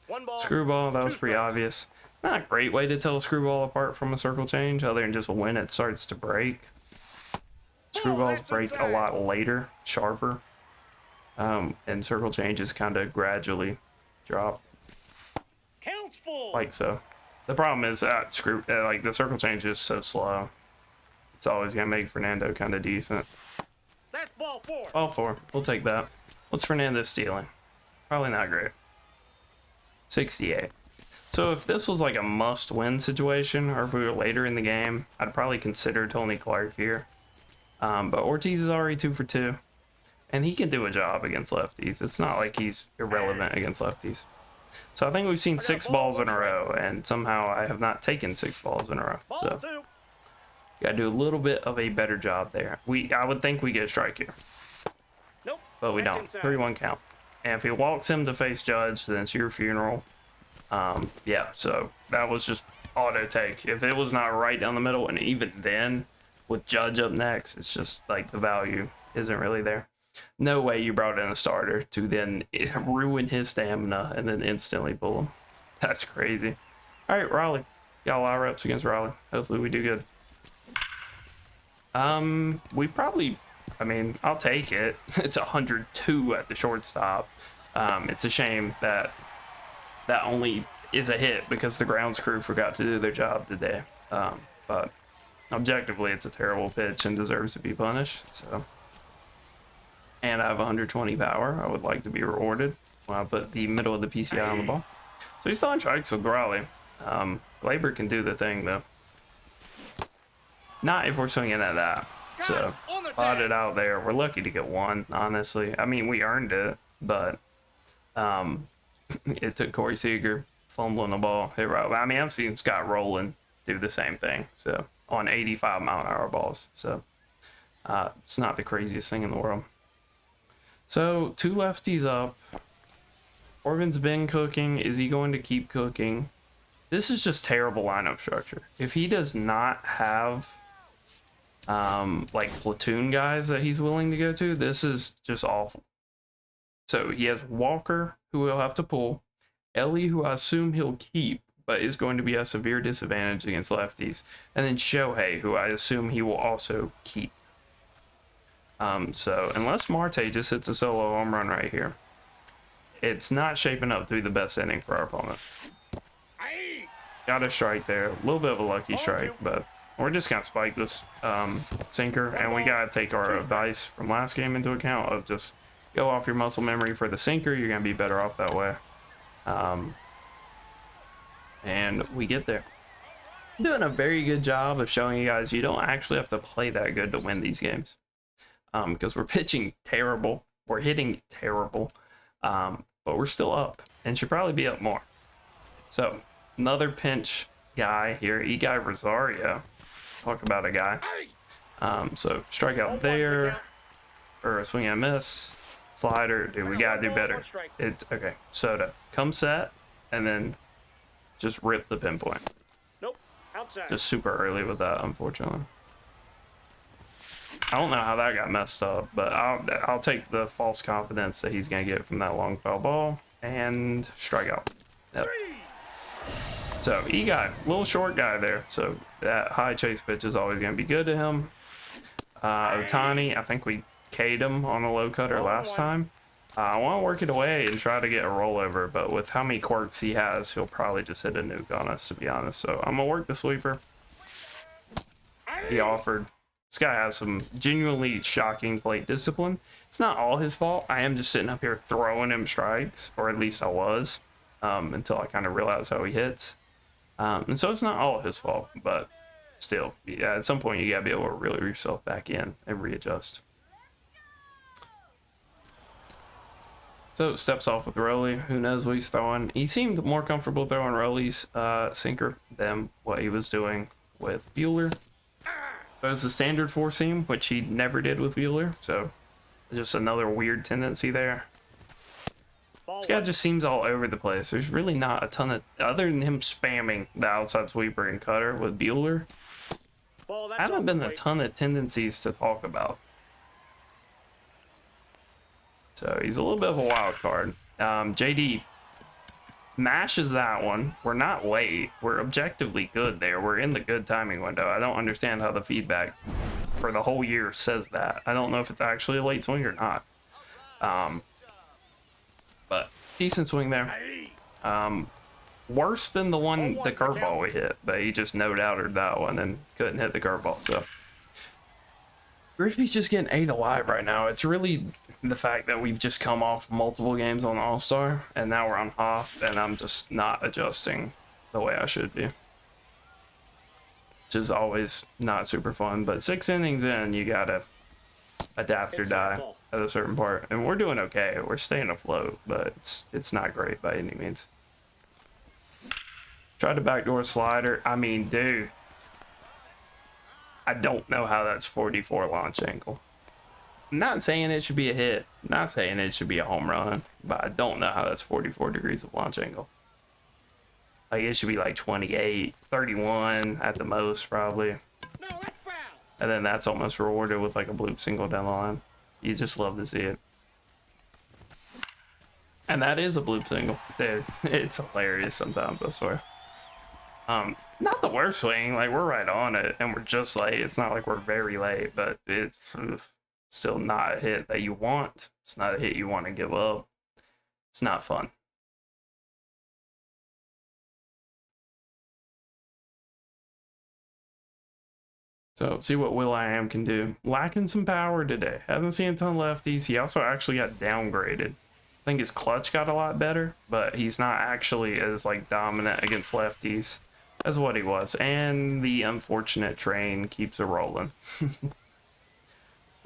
One ball. Screwball, that was Two pretty strikes. obvious. It's not a great way to tell a screwball apart from a circle change, other than just when it starts to break. Screwballs that's break a inside. lot later, sharper, and circle changes kind of gradually drop, Counts full. like so. The problem is that like the circle change is so slow. It's always gonna make Fernando kind of decent. That's ball 4. All four, we'll take that. What's Fernando stealing? Probably not great. 68. So if this was like a must-win situation, or if we were later in the game, I'd probably consider Tony Clark here. But Ortiz is already 2 for 2, and he can do a job against lefties. It's not like he's irrelevant against lefties. So I think we've seen 6 balls in a row, and somehow I have not taken 6 balls in a row. Ball So 2. gotta do a little bit of a better job there. I would think we get a strike here, Nope. but we That's don't. inside. 3-1 count. And if he walks him to face Judge, then it's your funeral. Yeah, so that was just auto take. If it was not right down the middle, and even then, with Judge up next, it's just like the value isn't really there. No way you brought in a starter to then ruin his stamina and then instantly pull him. That's crazy. All right, Raleigh. Got a lot of reps against Raleigh. Hopefully we do good. We probably, I mean, I'll take it. It's 102 at the shortstop. It's a shame that only is a hit because the grounds crew forgot to do their job today. But objectively, it's a terrible pitch and deserves to be punished. So, and I have 120 power. I would like to be rewarded when I put the middle of the PCI on the ball. So he's still on strikes with Raleigh. Glaber can do the thing though. Not if we're swinging at that. So, On the plot tag. it out there. We're lucky to get one, honestly. I mean, we earned it, but it took Corey Seager fumbling the ball. Hit right. I mean, I've seen Scott Rowland do the same thing. So, on 85-mile-an-hour balls. So, it's not the craziest thing in the world. So, 2 lefties up. Corbin's been cooking. Is he going to keep cooking? This is just terrible lineup structure. If he does not have like platoon guys that he's willing to go to, this is just awful. So he has Walker, who he'll have to pull, Ellie, who I assume he'll keep, but is going to be a severe disadvantage against lefties, and then Shohei, who I assume he will also keep. So unless Marte just hits a solo home run right here, it's not shaping up to be the best inning for our opponent. Aye. Got a strike there, a little bit of a lucky strike, but we're just gonna spike this sinker, and we gotta take our advice from last game into account of just go off your muscle memory for the sinker. You're gonna be better off that way. And we get there. Doing a very good job of showing you guys you don't actually have to play that good to win these games. Because we're pitching terrible, we're hitting terrible, but we're still up and should probably be up more. So another pinch guy here, E-Guy Rosario. Talk about a guy. So strikeout there, or a swing and miss, slider. Dude, we gotta do better. It's okay. Soda, come set, and then just rip the pinpoint. Nope. Outside. Just super early with that, unfortunately. I don't know how that got messed up, but I'll take the false confidence that he's gonna get from that long foul ball and strikeout. Yep. So E-Guy, little short guy there, so that high chase pitch is always gonna be good to him. Otani, I think we K'd him on a low cutter last time. I want to work it away and try to get a rollover, but with how many quirks he has, he'll probably just hit a nuke on us, to be honest. So I'm gonna work the sweeper. He offered. This guy has some genuinely shocking plate discipline. It's not all his fault. I am just sitting up here throwing him strikes, or at least I was, until I kind of realized how he hits. And so it's not all his fault, but still, yeah, at some point you gotta be able to reel yourself back in and readjust. So steps off with Rolly. Who knows what he's throwing? He seemed more comfortable throwing Rolly's sinker than what he was doing with Bueller. Throws the standard four seam, which he never did with Bueller. So just another weird tendency there. This guy just seems all over the place. There's really not a ton of, other than him spamming the outside sweeper and cutter with Bueller, haven't been a ton of tendencies to talk about. So he's a little bit of a wild card. JD mashes that one. We're not late. We're objectively good there. We're in the good timing window. I don't understand how the feedback for the whole year says that. I don't know if it's actually a late swing or not. But decent swing there. Worse than the curveball we hit, but he just no-doubted that one and couldn't hit the curveball. So Griffey's just getting ate alive right now. It's really the fact that we've just come off multiple games on All-Star, and now we're on Hoff, and I'm just not adjusting the way I should be. Which is always not super fun, but 6 innings in, you gotta adapt or die at a certain part. And we're doing okay. We're staying afloat, but it's not great by any means. Tried to backdoor slider. I mean, dude. I don't know how that's 44 launch angle. I'm not saying it should be a hit. I'm not saying it should be a home run. But I don't know how that's 44 degrees of launch angle. Like, it should be like 28, 31 at the most, probably. No, that's foul. And then that's almost rewarded with like a bloop single down the line. You just love to see it. And that is a bloop single. Dude, it's hilarious sometimes, I swear. Not the worst swing, like we're right on it and we're just late. It's not like we're very late, but it's still not a hit that you want. It's not a hit you want to give up. It's not fun. So see what Will.i.am can do. Lacking some power today. Hasn't seen a ton of lefties. He also actually got downgraded. I think his clutch got a lot better, but he's not actually as like dominant against lefties as what he was. And the unfortunate train keeps a rolling.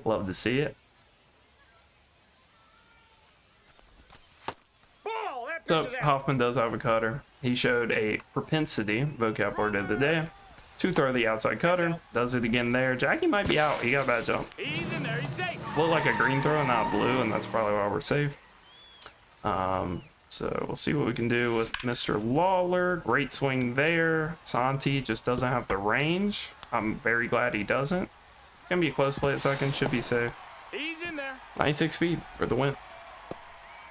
Love to see it. So Hoffman does have a cutter. He showed a propensity, vocab word of the day, to throw the outside cutter. Does it again there. Jackie might be out. He got a bad jump. He's in there. He's safe. Looked like a green throw, not blue, and that's probably why we're safe. So we'll see what we can do with Mr. Lawler. Great swing there. Santi just doesn't have the range. I'm very glad he doesn't. Gonna be a close play at second. Should be safe. He's in there. 96 speed for the win.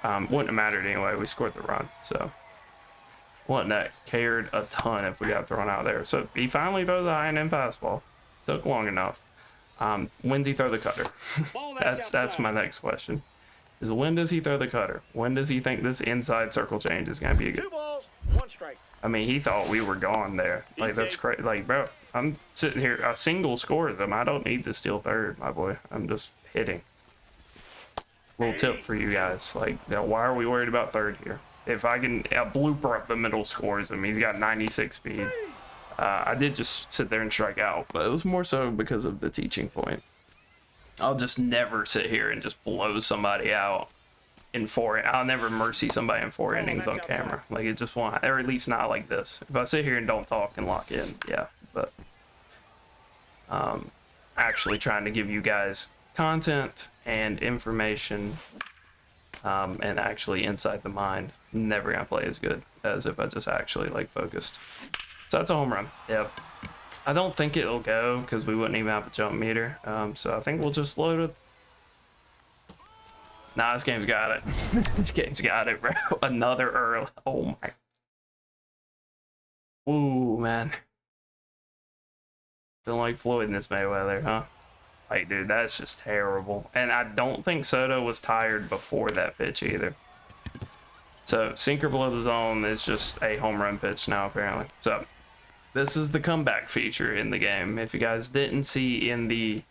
Wouldn't have mattered anyway. We scored the run, so wouldn't have cared a ton if we got thrown out there. So he finally throws a high and in fastball. Took long enough. When does he throw the cutter? that's my next question. Is when does he throw the cutter? When does he think this inside circle change is gonna be a good? 2 balls, 1 strike. I mean, he thought we were gone there. Like, that's crazy. Like, bro, I'm sitting here. A single scores them. I don't need to steal third, my boy. I'm just hitting. Little tip for you guys. Like, why are we worried about third here? If I can blooper up the middle scores him, he's got 96 speed. I did just sit there and strike out, but it was more so because of the teaching point. I'll just never sit here and just blow somebody out in 4. I'll never mercy somebody in 4 innings on camera. Like, it just won't, or at least not like this. If I sit here and don't talk and lock in, yeah. But actually trying to give you guys content and information, and actually inside the mind, never gonna play as good as if I just actually like focused. So that's a home run. Yep. I don't think it'll go because we wouldn't even have a jump meter. So I think we'll just load it. Nah, this game's got it. This game's got it, bro. Another early. Oh my. Ooh, man. Feeling like Floyd in this Mayweather, huh? Like, dude, that's just terrible. And I don't think Soto was tired before that pitch either. So sinker below the zone is just a home run pitch now, apparently. So this is the feature in the game. If you guys didn't see in the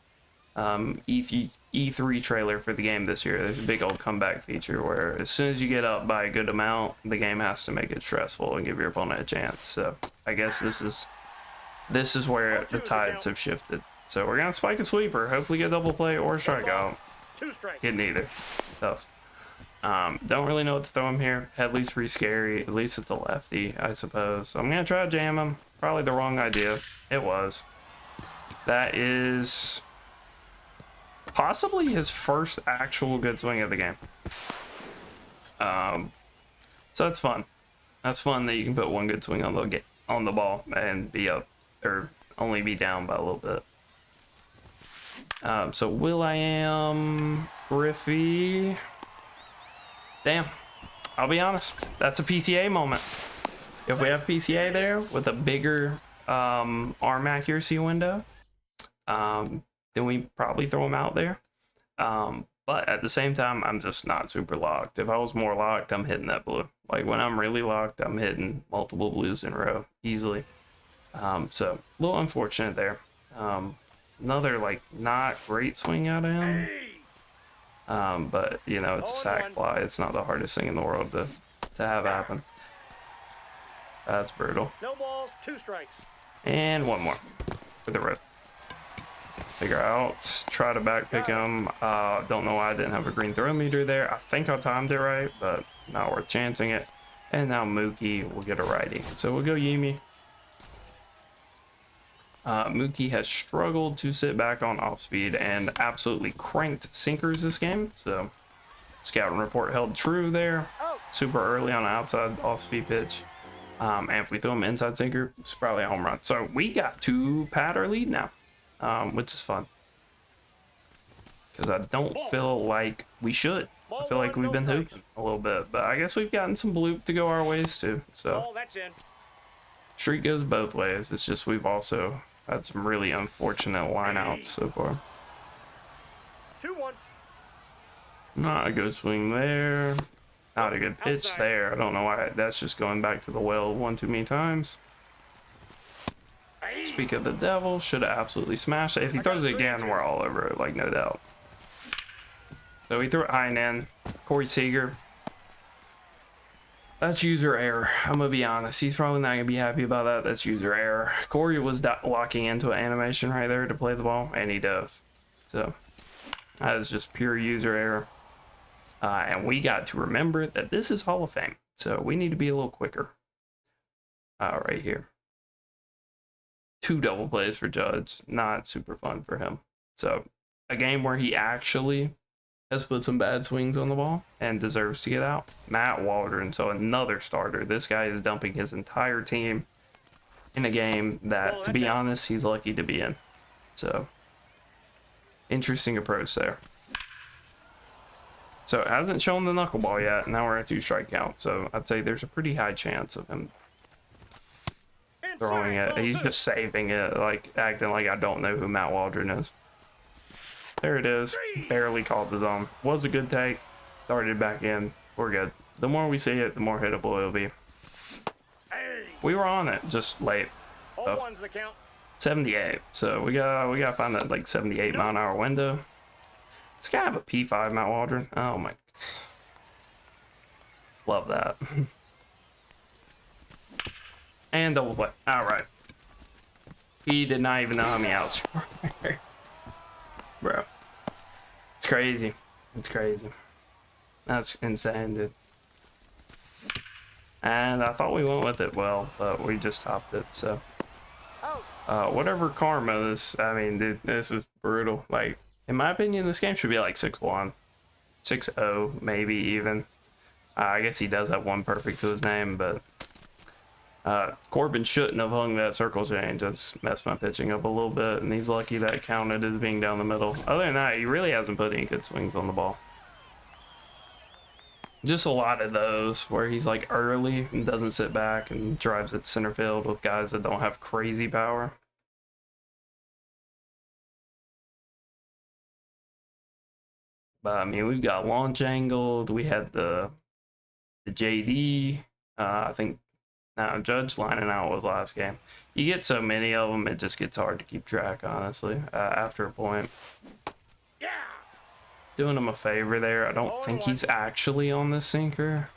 E3 trailer for the game this year, there's a big old comeback feature where as soon as you get up by a good amount, the game has to make it stressful and give your opponent a chance. So I guess this is where the tides have shifted. So we're gonna spike a sweeper, hopefully get double play or strikeout. 2 strikes. Get neither. Tough. Don't really know what to throw him here. Headley's pretty scary. At least it's a lefty, I suppose. So I'm going to try to jam him. Probably the wrong idea. It was. That is possibly his first actual good swing of the game. So that's fun. That's fun that you can put one good swing on the ball and be up, or only be down by a little bit. So Will.i.am, Griffey. Damn, I'll be honest. That's a PCA moment. If we have PCA there with a bigger arm accuracy window, then we probably throw him out there. But at the same time, I'm just not super locked. If I was more locked, I'm hitting that blue. Like when I'm really locked, I'm hitting multiple blues in a row easily. So a little unfortunate there. Another like not great swing out of him. But you know, it's a sack fly. It's not the hardest thing in the world to have happen. That's brutal. No balls, 2 strikes. And one more for the road. Figure out, try to back pick him. Don't know why I didn't have a green throw meter there. I think I timed it right, but not worth chancing it. And now Mookie will get a righty. So we'll go Yimi. Mookie has struggled to sit back on off speed and absolutely cranked sinkers this game. So scouting report held true there. Super early on an outside off speed pitch. And if we throw him inside sinker, it's probably a home run. So we got to pad our lead now, which is fun. Because I don't feel like we should. I feel like we've been hooping a little bit. But I guess we've gotten some bloop to go our ways too. So That's in. streak goes both ways. It's just we've also had some really unfortunate lineouts so far. 2-1. Not a good swing there. Not a good pitch there. I don't know why. That's just going back to the well one too many times. Speak of the devil, should have absolutely smashed it. If he throws it again, we're all over it, like no doubt. So he threw it high and in. Corey Seager. That's user error. I'm gonna be honest. He's probably not gonna be happy about that. That's user error. Corey was locking into an animation right there to play the ball, and he dove. So that is just pure user error. And we got to remember that this is Hall of Fame, so we need to be a little quicker. Right here. 2 double plays for Judge. Not super fun for him. So a game where he actually has put some bad swings on the ball and deserves to get out. Matt Waldron, so another starter. This guy is dumping his entire team in a game that, to be honest, he's lucky to be in. So interesting approach there. So it hasn't shown the knuckleball yet. Now we're at 2 strike count. So I'd say there's a pretty high chance of him throwing it. He's just saving it, like acting like I don't know who Matt Waldron is. There it is. Barely called the zone. Was a good take. Started back in. We're good. The more we see it, the more hittable it'll be. We were on it, just late. So 78. So we gotta find that like 78 mile an hour window. This guy have a P5, Matt Waldron. Oh my. Love that. And double play. All right. He did not even know how many outs were. Bro. It's crazy. It's crazy. That's insane, dude. And I thought we went with it well, but we just topped it, so. Whatever karma this, I mean, dude, this is brutal. Like, in my opinion, this game should be like 6-1. 6-0, maybe even. I guess he does have one perfect to his name, but Corbin shouldn't have hung that circle change. Just messed my pitching up a little bit, and he's lucky that counted as being down the middle. Other than that, he really hasn't put any good swings on the ball. Just a lot of those where he's like early and doesn't sit back and drives at center field with guys that don't have crazy power. But I mean, we've got launch angled. We had the JD. I think now Judge lining out was last game. You get so many of them, it just gets hard to keep track, honestly, after a point. Yeah. Doing him a favor there. I don't think he's actually on this sinker.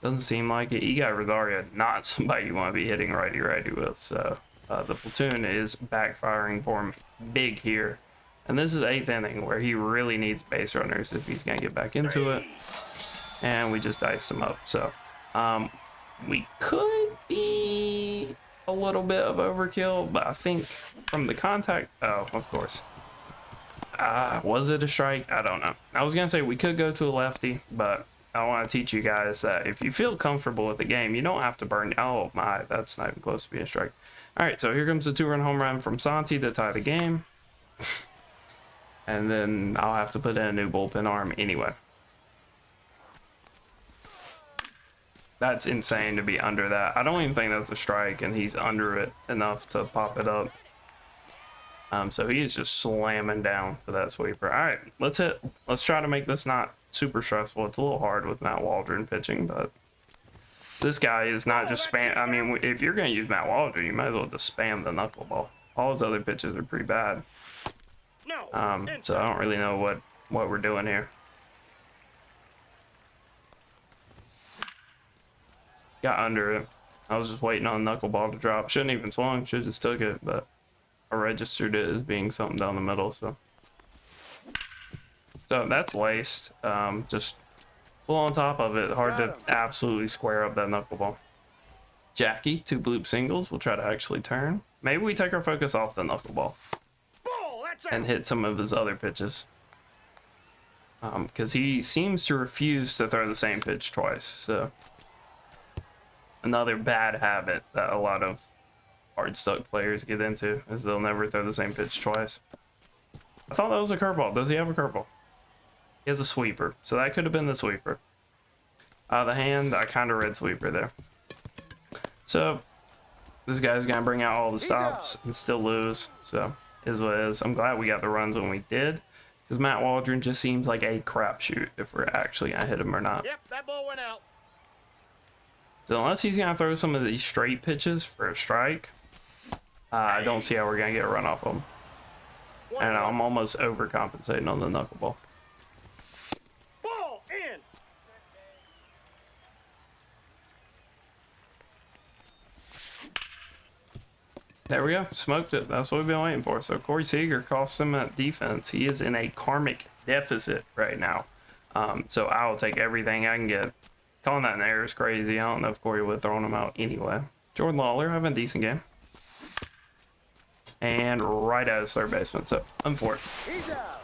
Doesn't seem like it. Ego Rosario, not somebody you want to be hitting righty-righty with. So the platoon is backfiring for him big here. And this is 8th inning where he really needs base runners if he's going to get back into it. And we just diced him up. So we could be a little bit of overkill, but I think from the contact, oh, of course. Was it a strike? I don't know. I was going to say we could go to a lefty, but I want to teach you guys that if you feel comfortable with the game, you don't have to burn. Oh my, that's not even close to being a strike. All right, so here comes the 2-run home run from Santi to tie the game. And then I'll have to put in a new bullpen arm anyway. That's insane to be under that. I don't even think that's a strike, and he's under it enough to pop it up. So he is just slamming down for that sweeper. All right, let's hit. Let's try to make this not super stressful. It's a little hard with Matt Waldron pitching, but this guy is not just spam. I mean, if you're going to use Matt Waldron, you might as well just spam the knuckleball. All his other pitches are pretty bad. So I don't really know what we're doing here. Got under it. I was just waiting on knuckleball to drop. Shouldn't even swung. Should just took it, but I registered it as being something down the middle. So that's laced. Just pull on top of it. Hard to absolutely square up that knuckleball. Jackie, 2 bloop singles. We'll try to actually turn. Maybe we take our focus off the knuckleball and hit some of his other pitches. Because he seems to refuse to throw the same pitch twice. So another bad habit that a lot of hard stuck players get into is they'll never throw the same pitch twice. I thought that was a curveball. Does he have a curveball? He has a sweeper, so that could have been the sweeper. The hand, I kind of read sweeper there. So this guy's gonna bring out all the stops and still lose. So is what it is. I'm glad we got the runs when we did, because Matt Waldron just seems like a crapshoot if we're actually gonna hit him or not. Yep, that ball went out. So unless he's gonna throw some of these straight pitches for a strike, I don't see how we're gonna get a run off him. And I'm almost overcompensating on the knuckleball. Ball in. There we go. Smoked it. That's what we've been waiting for. So Corey Seager costs him at defense. He is in a karmic deficit right now. So I'll take everything I can get. Calling that an error is crazy. I don't know if Corey would have thrown him out anyway. Jordan Lawler having a decent game. And right out his third baseman. So I'm for it. He's out.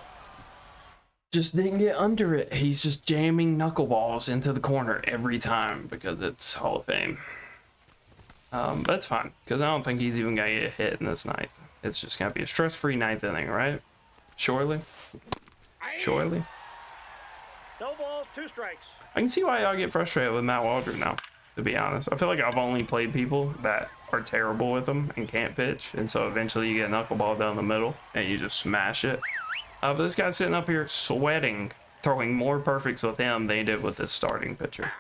Just didn't get under it. He's just jamming knuckleballs into the corner every time because it's Hall of Fame. That's fine, because I don't think he's even gonna get a hit in this ninth. It's just gonna be a stress-free ninth inning, right? Surely. Surely. No balls, 2 strikes. I can see why y'all get frustrated with Matt Waldron now, to be honest. I feel like I've only played people that are terrible with him and can't pitch, and so eventually you get a knuckleball down the middle and you just smash it. But this guy's sitting up here sweating, throwing more perfects with him than he did with his starting pitcher.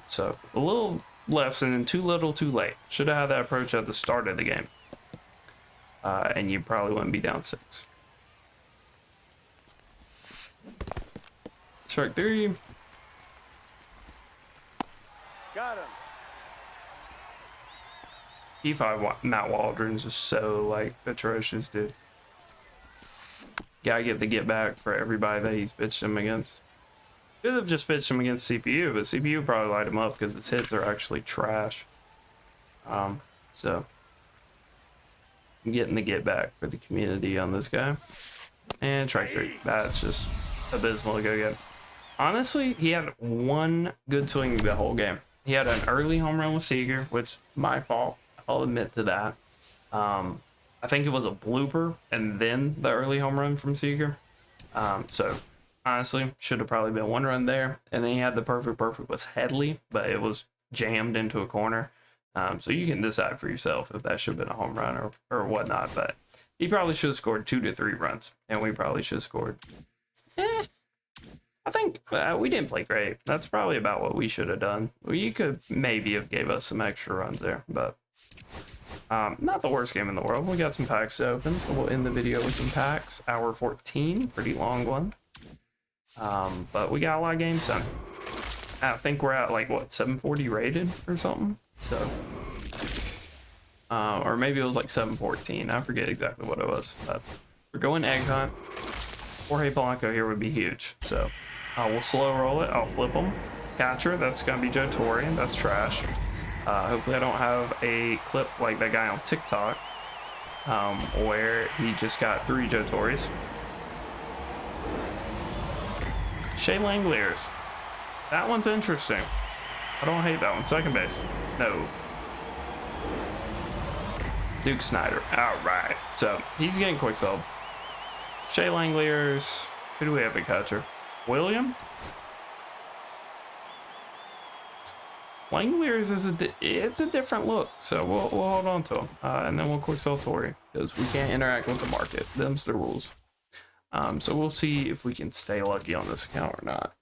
So a little lesson and too little too late. Should have had that approach at the start of the game. And you probably wouldn't be down 6. Strike 3. Got him. P5 Matt Waldron's just so like atrocious, dude. Gotta get the get back for everybody that he's pitched him against. Could have just pitched him against CPU, but CPU probably light him up because his hits are actually trash. So I'm getting the get back for the community on this guy. And strike 3. That's just abysmal to go get. Honestly, he had one good swing the whole game. He had an early home run with Seager, which my fault. I'll admit to that. I think it was a blooper and then the early home run from Seager. So honestly, should have probably been 1 run there. And then he had the perfect with Headley, but it was jammed into a corner. So you can decide for yourself if that should have been a home run or whatnot. But he probably should have scored 2 to 3 runs, and we probably should have scored. I think we didn't play great. That's probably about what we should have done. You could maybe have gave us some extra runs there, but not the worst game in the world. We got some packs to open, so we'll end the video with some packs. Hour 14, pretty long one. But we got a lot of games done. I think we're at like what, 740 rated or something. So, or maybe it was like 714. I forget exactly what it was. But We're going egg hunt. Jorge Blanco here would be huge. So we'll slow roll it. I'll flip him. Catcher, that's going to be Joe Torre. That's trash. Hopefully I don't have a clip like that guy on TikTok where he just got 3 Joe Torres. Shea Langoliers. That one's interesting. I don't hate that one. Second base. No. Duke Snyder. All right. So he's getting quick sub. Shea Langoliers. Who do we have at catcher? William? Langoliers is it's a different look, so we'll hold on to him, and then we'll quick sell Torrey because we can't interact with the market. Them's the rules. So we'll see if we can stay lucky on this account or not.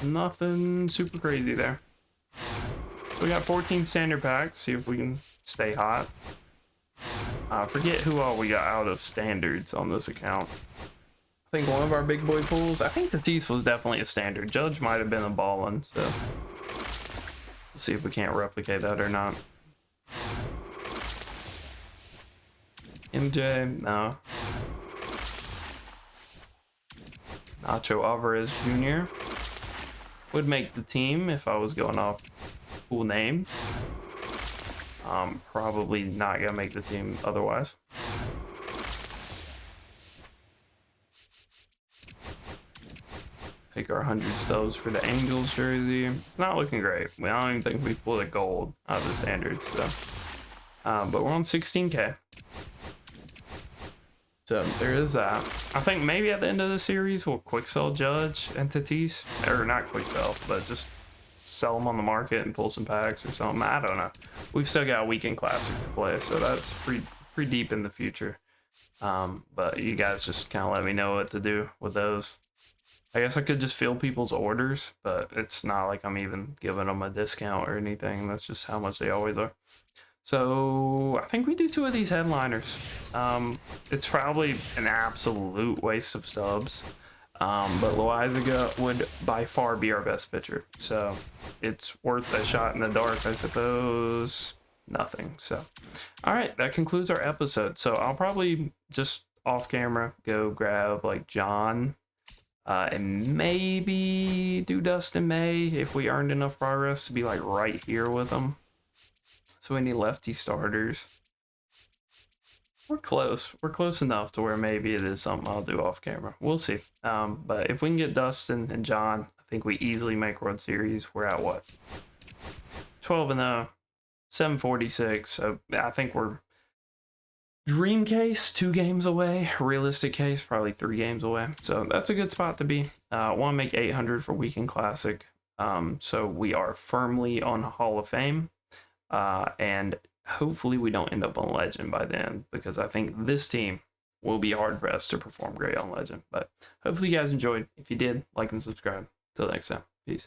Nothing super crazy there. We got 14 standard packs. See if we can stay hot. Forget who all we got out of standards on this account. I think one of our big boy pools, I think Tatis was definitely a standard. Judge might have been a ballin', so we'll see if we can't replicate that or not. MJ, no. Nacho Alvarez Jr. would make the team if I was going off cool names. Probably not gonna make the team otherwise. Take our 100 stubs for the Angels jersey. Not looking great. I don't even think we pulled a gold out of the standards. So, but we're on 16K. So there is that. I think maybe at the end of the series we'll quick sell Judge and Tatis, or not quick sell, but just sell them on the market and pull some packs or something. I don't know. We've still got a weekend classic to play, so that's pretty deep in the future. But you guys just kind of let me know what to do with those. I guess I could just fill people's orders, but it's not like I'm even giving them a discount or anything. That's just how much they always are. So I think we do 2 of these headliners. It's probably an absolute waste of stubs. But Loizaga would by far be our best pitcher. So it's worth a shot in the dark, I suppose. Nothing. So, all right, that concludes our episode. So I'll probably just off camera go grab like John. And maybe do Dustin May if we earned enough progress to be like right here with them. So we need lefty starters. We're close. We're close enough to where maybe it is something I'll do off camera. We'll see. But if we can get Dustin and John, I think we easily make World Series. We're at what? 12-0, 746. So I think we're dream case 2 games away, realistic case probably 3 games away, so that's a good spot to be. Want to make 800 for weekend classic, so we are firmly on Hall of Fame, and hopefully we don't end up on Legend by then, because I think this team will be hard pressed to perform great on Legend. But hopefully you guys enjoyed. If you did, like and subscribe. Till next time, peace.